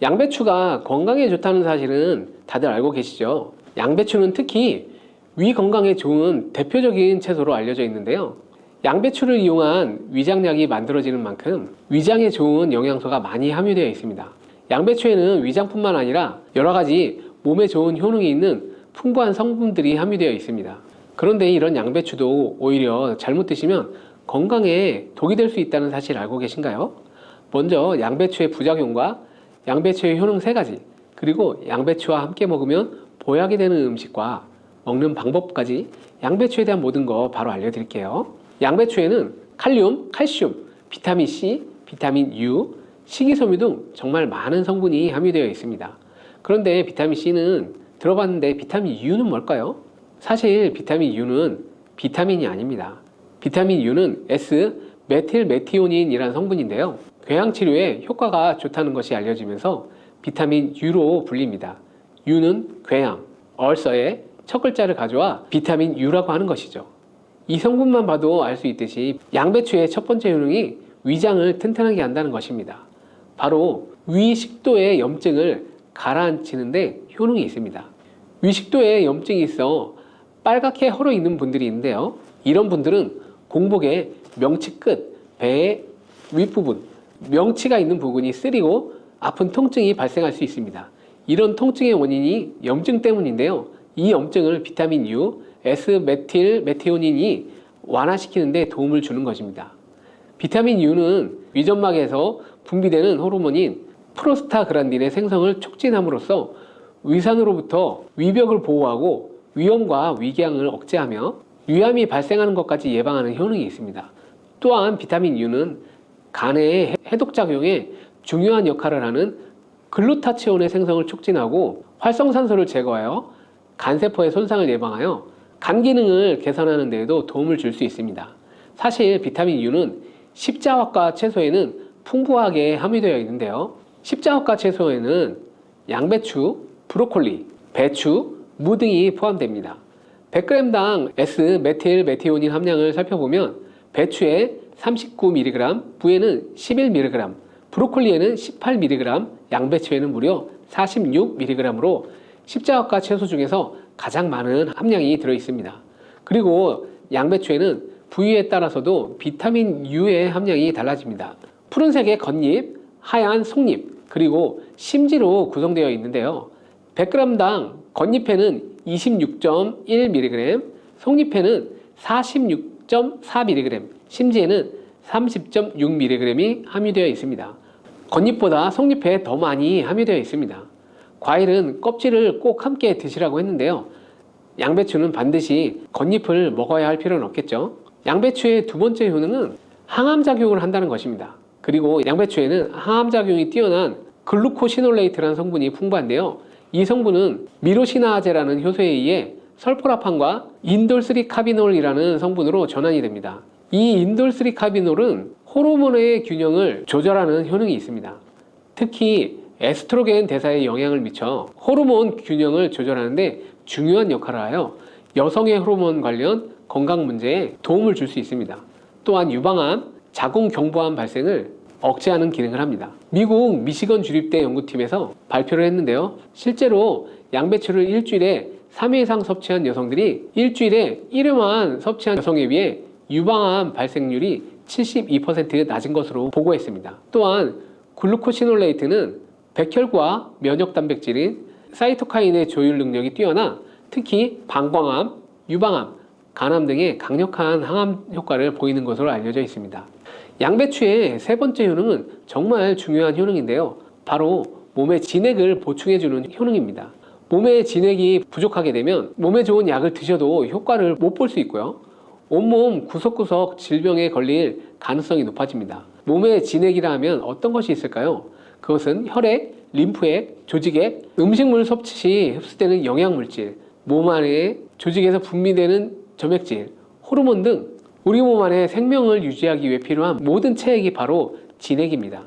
양배추가 건강에 좋다는 사실은 다들 알고 계시죠? 양배추는 특히 위 건강에 좋은 대표적인 채소로 알려져 있는데요. 양배추를 이용한 위장약이 만들어지는 만큼 위장에 좋은 영양소가 많이 함유되어 있습니다. 양배추에는 위장뿐만 아니라 여러 가지 몸에 좋은 효능이 있는 풍부한 성분들이 함유되어 있습니다. 그런데 이런 양배추도 오히려 잘못 드시면 건강에 독이 될 수 있다는 사실 알고 계신가요? 먼저 양배추의 부작용과 양배추의 효능 3가지, 그리고 양배추와 함께 먹으면 보약이 되는 음식과 먹는 방법까지 양배추에 대한 모든 거 바로 알려드릴게요. 양배추에는 칼륨, 칼슘, 비타민 C, 비타민 U, 식이섬유 등 정말 많은 성분이 함유되어 있습니다. 그런데 비타민 C는 들어봤는데 비타민 U는 뭘까요? 사실 비타민 U는 비타민이 아닙니다. 비타민 U는 S-메틸메티오닌이라는 성분인데요. 궤양 치료에 효과가 좋다는 것이 알려지면서 비타민 U로 불립니다. U는 궤양, 얼서의 첫 글자를 가져와 비타민 U라고 하는 것이죠. 이 성분만 봐도 알 수 있듯이 양배추의 첫 번째 효능이 위장을 튼튼하게 한다는 것입니다. 바로 위식도의 염증을 가라앉히는데 효능이 있습니다. 위식도에 염증이 있어 빨갛게 헐어 있는 분들이 있는데요. 이런 분들은 공복에 명치 끝, 배의 윗부분, 명치가 있는 부분이 쓰리고 아픈 통증이 발생할 수 있습니다. 이런 통증의 원인이 염증 때문인데요. 이 염증을 비타민 U, S-메틸메티오닌이 완화시키는 데 도움을 주는 것입니다. 비타민 U는 위점막에서 분비되는 호르몬인 프로스타그란딘의 생성을 촉진함으로써 위산으로부터 위벽을 보호하고 위염과 위궤양을 억제하며 위암이 발생하는 것까지 예방하는 효능이 있습니다. 또한 비타민 U는 간의 해독작용에 중요한 역할을 하는 글루타치온의 생성을 촉진하고 활성산소를 제거하여 간세포의 손상을 예방하여 간 기능을 개선하는 데에도 도움을 줄 수 있습니다. 사실 비타민 U는 십자화과 채소에는 풍부하게 함유되어 있는데요. 십자화과 채소에는 양배추, 브로콜리, 배추, 무 등이 포함됩니다. 100g당 S-메틸메티오닌 함량을 살펴보면 배추에 39mg, 무에는 11mg, 브로콜리에는 18mg, 양배추에는 무려 46mg으로 십자화과 채소 중에서 가장 많은 함량이 들어 있습니다. 그리고 양배추에는 부위에 따라서도 비타민 U의 함량이 달라집니다. 푸른색의 겉잎, 하얀 속잎, 그리고 심지로 구성되어 있는데요. 100g당 겉잎에는 26.1mg, 속잎에는 46.4mg, 심지에는 30.6mg이 함유되어 있습니다. 겉잎보다 속잎에 더 많이 함유되어 있습니다. 과일은 껍질을 꼭 함께 드시라고 했는데요. 양배추는 반드시 겉잎을 먹어야 할 필요는 없겠죠. 양배추의 두 번째 효능은 항암작용을 한다는 것입니다. 그리고 양배추에는 항암작용이 뛰어난 글루코시놀레이트라는 성분이 풍부한데요. 이 성분은 미로시나아제라는 효소에 의해 설포라판과 인돌3카비놀이라는 성분으로 전환이 됩니다. 이 인돌3카비놀은 호르몬의 균형을 조절하는 효능이 있습니다. 특히 에스트로겐 대사에 영향을 미쳐 호르몬 균형을 조절하는데 중요한 역할을 하여 여성의 호르몬 관련 건강 문제에 도움을 줄 수 있습니다. 또한 유방암, 자궁경부암 발생을 억제하는 기능을 합니다. 미국 미시건 주립대 연구팀에서 발표를 했는데요. 실제로 양배추를 일주일에 3회 이상 섭취한 여성들이 일주일에 1회만 섭취한 여성에 비해 유방암 발생률이 72% 낮은 것으로 보고했습니다. 또한 글루코시놀레이트는 백혈구와 면역단백질인 사이토카인의 조율 능력이 뛰어나 특히 방광암, 유방암, 간암 등의 강력한 항암 효과를 보이는 것으로 알려져 있습니다. 양배추의 세 번째 효능은 정말 중요한 효능인데요. 바로 몸의 진액을 보충해주는 효능입니다. 몸의 진액이 부족하게 되면 몸에 좋은 약을 드셔도 효과를 못 볼 수 있고요. 온몸 구석구석 질병에 걸릴 가능성이 높아집니다. 몸의 진액이라 하면 어떤 것이 있을까요? 그것은 혈액, 림프액, 조직액, 음식물 섭취 시 흡수되는 영양물질, 몸 안에 조직에서 분비되는 점액질, 호르몬 등 우리 몸 안에 생명을 유지하기 위해 필요한 모든 체액이 바로 진액입니다.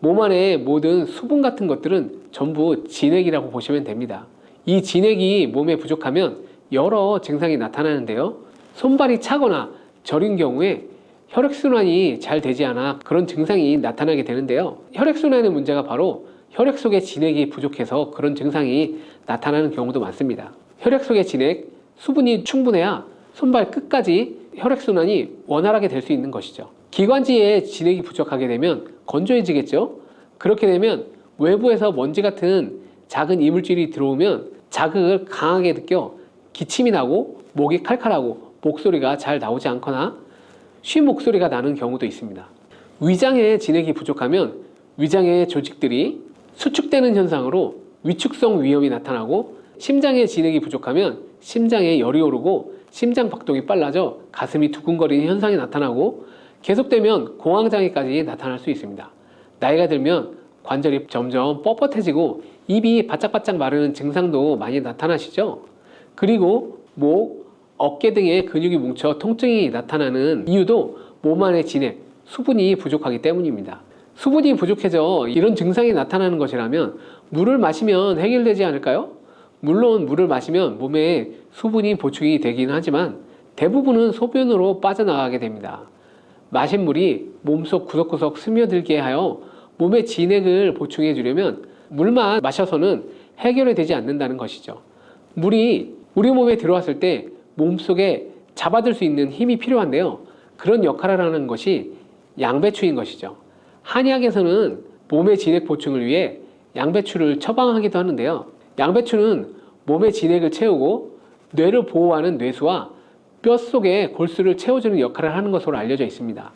몸 안에 모든 수분 같은 것들은 전부 진액이라고 보시면 됩니다. 이 진액이 몸에 부족하면 여러 증상이 나타나는데요. 손발이 차거나 저린 경우에 혈액순환이 잘 되지 않아 그런 증상이 나타나게 되는데요. 혈액순환의 문제가 바로 혈액 속의 진액이 부족해서 그런 증상이 나타나는 경우도 많습니다. 혈액 속의 진액, 수분이 충분해야 손발 끝까지 혈액순환이 원활하게 될 수 있는 것이죠. 기관지에 진액이 부족하게 되면 건조해지겠죠. 그렇게 되면 외부에서 먼지 같은 작은 이물질이 들어오면 자극을 강하게 느껴 기침이 나고 목이 칼칼하고 목소리가 잘 나오지 않거나 쉰 목소리가 나는 경우도 있습니다. 위장에 진액이 부족하면 위장의 조직들이 수축되는 현상으로 위축성 위염이 나타나고, 심장에 진액이 부족하면 심장에 열이 오르고 심장 박동이 빨라져 가슴이 두근거리는 현상이 나타나고, 계속되면 공황장애까지 나타날 수 있습니다. 나이가 들면 관절이 점점 뻣뻣해지고 입이 바짝바짝 마르는 증상도 많이 나타나시죠. 그리고 목, 어깨 등의 근육이 뭉쳐 통증이 나타나는 이유도 몸 안의 진액, 수분이 부족하기 때문입니다. 수분이 부족해져 이런 증상이 나타나는 것이라면 물을 마시면 해결되지 않을까요? 물론 물을 마시면 몸에 수분이 보충이 되긴 하지만 대부분은 소변으로 빠져나가게 됩니다. 마신 물이 몸속 구석구석 스며들게 하여 몸에 진액을 보충해 주려면 물만 마셔서는 해결이 되지 않는다는 것이죠. 물이 우리 몸에 들어왔을 때 몸속에 잡아들 수 있는 힘이 필요한데요. 그런 역할을 하는 것이 양배추인 것이죠. 한의학에서는 몸의 진액 보충을 위해 양배추를 처방하기도 하는데요. 양배추는 몸의 진액을 채우고 뇌를 보호하는 뇌수와 뼛속에 골수를 채워주는 역할을 하는 것으로 알려져 있습니다.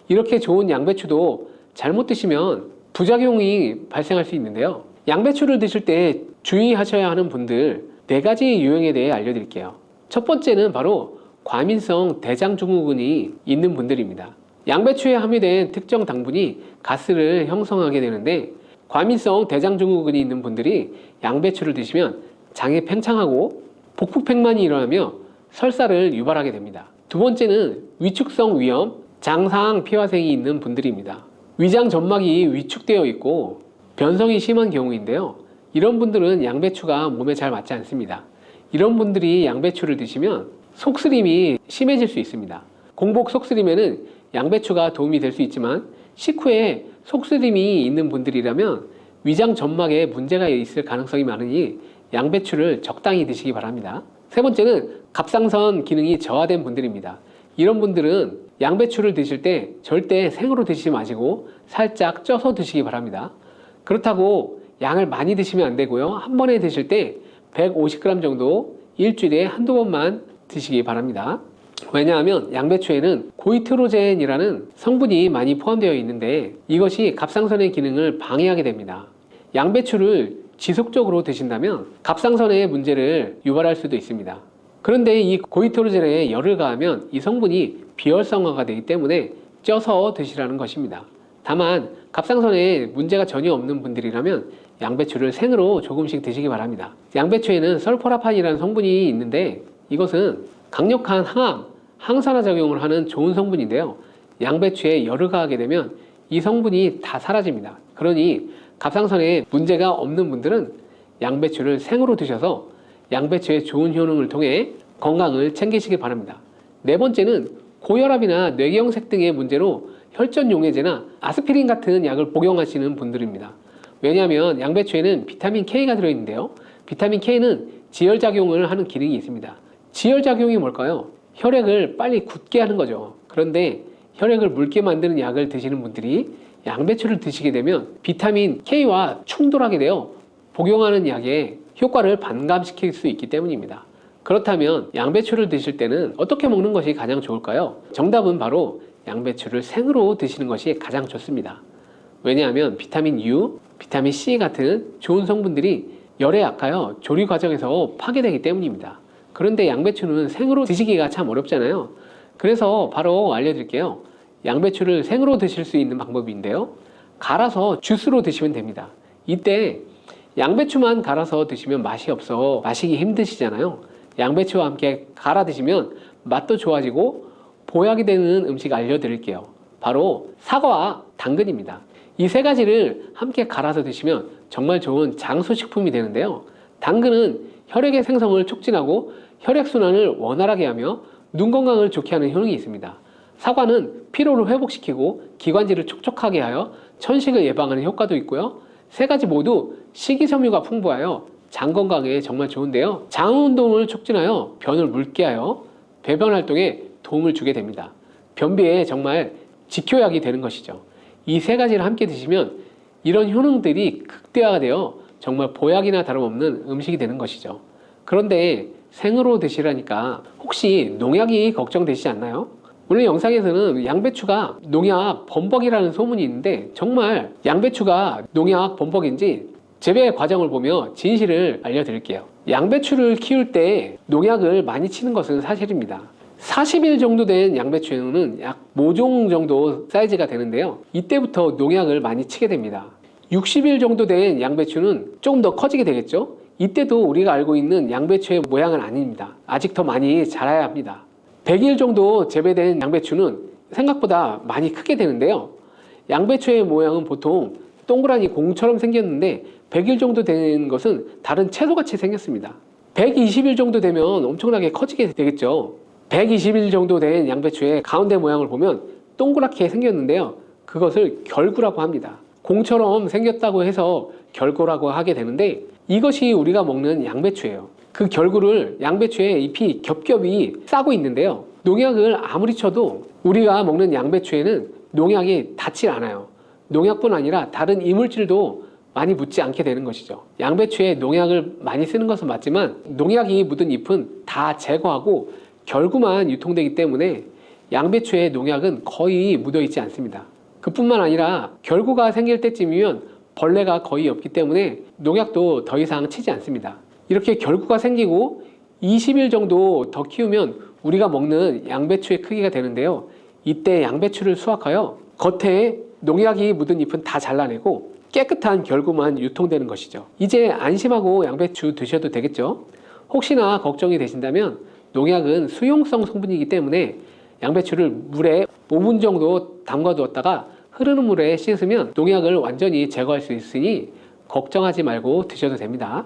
이렇게 좋은 양배추도 잘못 드시면 부작용이 발생할 수 있는데요. 양배추를 드실 때 주의하셔야 하는 분들 4가지 유형에 대해 알려드릴게요. 첫 번째는 바로 과민성 대장증후군이 있는 분들입니다. 양배추에 함유된 특정 당분이 가스를 형성하게 되는데, 과민성 대장증후군이 있는 분들이 양배추를 드시면 장이 팽창하고 복부팽만이 일어나며 설사를 유발하게 됩니다. 두 번째는 위축성 위염, 장상 피화생이 있는 분들입니다. 위장 점막이 위축되어 있고 변성이 심한 경우인데요. 이런 분들은 양배추가 몸에 잘 맞지 않습니다. 이런 분들이 양배추를 드시면 속쓰림이 심해질 수 있습니다. 공복 속쓰림에는 양배추가 도움이 될 수 있지만 식후에 속쓰림이 있는 분들이라면 위장 점막에 문제가 있을 가능성이 많으니 양배추를 적당히 드시기 바랍니다. 세 번째는 갑상선 기능이 저하된 분들입니다. 이런 분들은 양배추를 드실 때 절대 생으로 드시지 마시고 살짝 쪄서 드시기 바랍니다. 그렇다고 양을 많이 드시면 안 되고요. 한 번에 드실 때 150g 정도 일주일에 한두 번만 드시기 바랍니다. 왜냐하면 양배추에는 고이트로젠이라는 성분이 많이 포함되어 있는데 이것이 갑상선의 기능을 방해하게 됩니다. 양배추를 지속적으로 드신다면 갑상선의 문제를 유발할 수도 있습니다. 그런데 이 고이트로젠에 열을 가하면 이 성분이 비활성화가 되기 때문에 쪄서 드시라는 것입니다. 다만 갑상선에 문제가 전혀 없는 분들이라면 양배추를 생으로 조금씩 드시기 바랍니다. 양배추에는 설포라판이라는 성분이 있는데 이것은 강력한 항암, 항산화 작용을 하는 좋은 성분인데요. 양배추에 열을 가하게 되면 이 성분이 다 사라집니다. 그러니 갑상선에 문제가 없는 분들은 양배추를 생으로 드셔서 양배추의 좋은 효능을 통해 건강을 챙기시기 바랍니다. 네 번째는 고혈압이나 뇌경색 등의 문제로 혈전용해제나 아스피린 같은 약을 복용하시는 분들입니다. 왜냐하면 양배추에는 비타민 K가 들어있는데요. 비타민 K는 지혈작용을 하는 기능이 있습니다. 지혈작용이 뭘까요? 혈액을 빨리 굳게 하는 거죠. 그런데 혈액을 묽게 만드는 약을 드시는 분들이 양배추를 드시게 되면 비타민 K와 충돌하게 되어 복용하는 약의 효과를 반감시킬 수 있기 때문입니다. 그렇다면 양배추를 드실 때는 어떻게 먹는 것이 가장 좋을까요? 정답은 바로 양배추를 생으로 드시는 것이 가장 좋습니다. 왜냐하면 비타민 U, 비타민 C 같은 좋은 성분들이 열에 약하여 조리 과정에서 파괴되기 때문입니다. 그런데 양배추는 생으로 드시기가 참 어렵잖아요. 그래서 바로 알려드릴게요. 양배추를 생으로 드실 수 있는 방법인데요. 갈아서 주스로 드시면 됩니다. 이때 양배추만 갈아서 드시면 맛이 없어 마시기 힘드시잖아요. 양배추와 함께 갈아 드시면 맛도 좋아지고 보약이 되는 음식 알려드릴게요. 바로 사과와 당근입니다. 이 세 가지를 함께 갈아서 드시면 정말 좋은 장소식품이 되는데요. 당근은 혈액의 생성을 촉진하고 혈액순환을 원활하게 하며 눈 건강을 좋게 하는 효능이 있습니다. 사과는 피로를 회복시키고 기관지를 촉촉하게 하여 천식을 예방하는 효과도 있고요. 세 가지 모두 식이섬유가 풍부하여 장 건강에 정말 좋은데요. 장 운동을 촉진하여 변을 묽게 하여 배변 활동에 도움을 주게 됩니다. 변비에 정말 직효약이 되는 것이죠. 이 세 가지를 함께 드시면 이런 효능들이 극대화가 되어 정말 보약이나 다름없는 음식이 되는 것이죠. 그런데 생으로 드시라니까 혹시 농약이 걱정되시지 않나요? 오늘 영상에서는 양배추가 농약 범벅이라는 소문이 있는데 정말 양배추가 농약 범벅인지 재배 과정을 보며 진실을 알려드릴게요. 양배추를 키울 때 농약을 많이 치는 것은 사실입니다. 40일 정도 된 양배추는 약 모종 정도 사이즈가 되는데요. 이때부터 농약을 많이 치게 됩니다. 60일 정도 된 양배추는 조금 더 커지게 되겠죠. 이때도 우리가 알고 있는 양배추의 모양은 아닙니다. 아직 더 많이 자라야 합니다. 100일 정도 재배된 양배추는 생각보다 많이 크게 되는데요. 양배추의 모양은 보통 동그라니 공처럼 생겼는데 100일 정도 된 것은 다른 채소같이 생겼습니다. 120일 정도 되면 엄청나게 커지게 되겠죠. 120일 정도 된 양배추의 가운데 모양을 보면 동그랗게 생겼는데요. 그것을 결구라고 합니다. 공처럼 생겼다고 해서 결구라고 하게 되는데 이것이 우리가 먹는 양배추예요. 그 결구를 양배추의 잎이 겹겹이 싸고 있는데요. 농약을 아무리 쳐도 우리가 먹는 양배추에는 농약이 닿지 않아요. 농약뿐 아니라 다른 이물질도 많이 묻지 않게 되는 것이죠. 양배추에 농약을 많이 쓰는 것은 맞지만 농약이 묻은 잎은 다 제거하고 결구만 유통되기 때문에 양배추에 농약은 거의 묻어 있지 않습니다. 그뿐만 아니라 결구가 생길 때쯤이면 벌레가 거의 없기 때문에 농약도 더 이상 치지 않습니다. 이렇게 결구가 생기고 20일 정도 더 키우면 우리가 먹는 양배추의 크기가 되는데요. 이때 양배추를 수확하여 겉에 농약이 묻은 잎은 다 잘라내고 깨끗한 결구만 유통되는 것이죠. 이제 안심하고 양배추 드셔도 되겠죠? 혹시나 걱정이 되신다면 농약은 수용성 성분이기 때문에 양배추를 물에 5분 정도 담가 두었다가 흐르는 물에 씻으면 농약을 완전히 제거할 수 있으니 걱정하지 말고 드셔도 됩니다.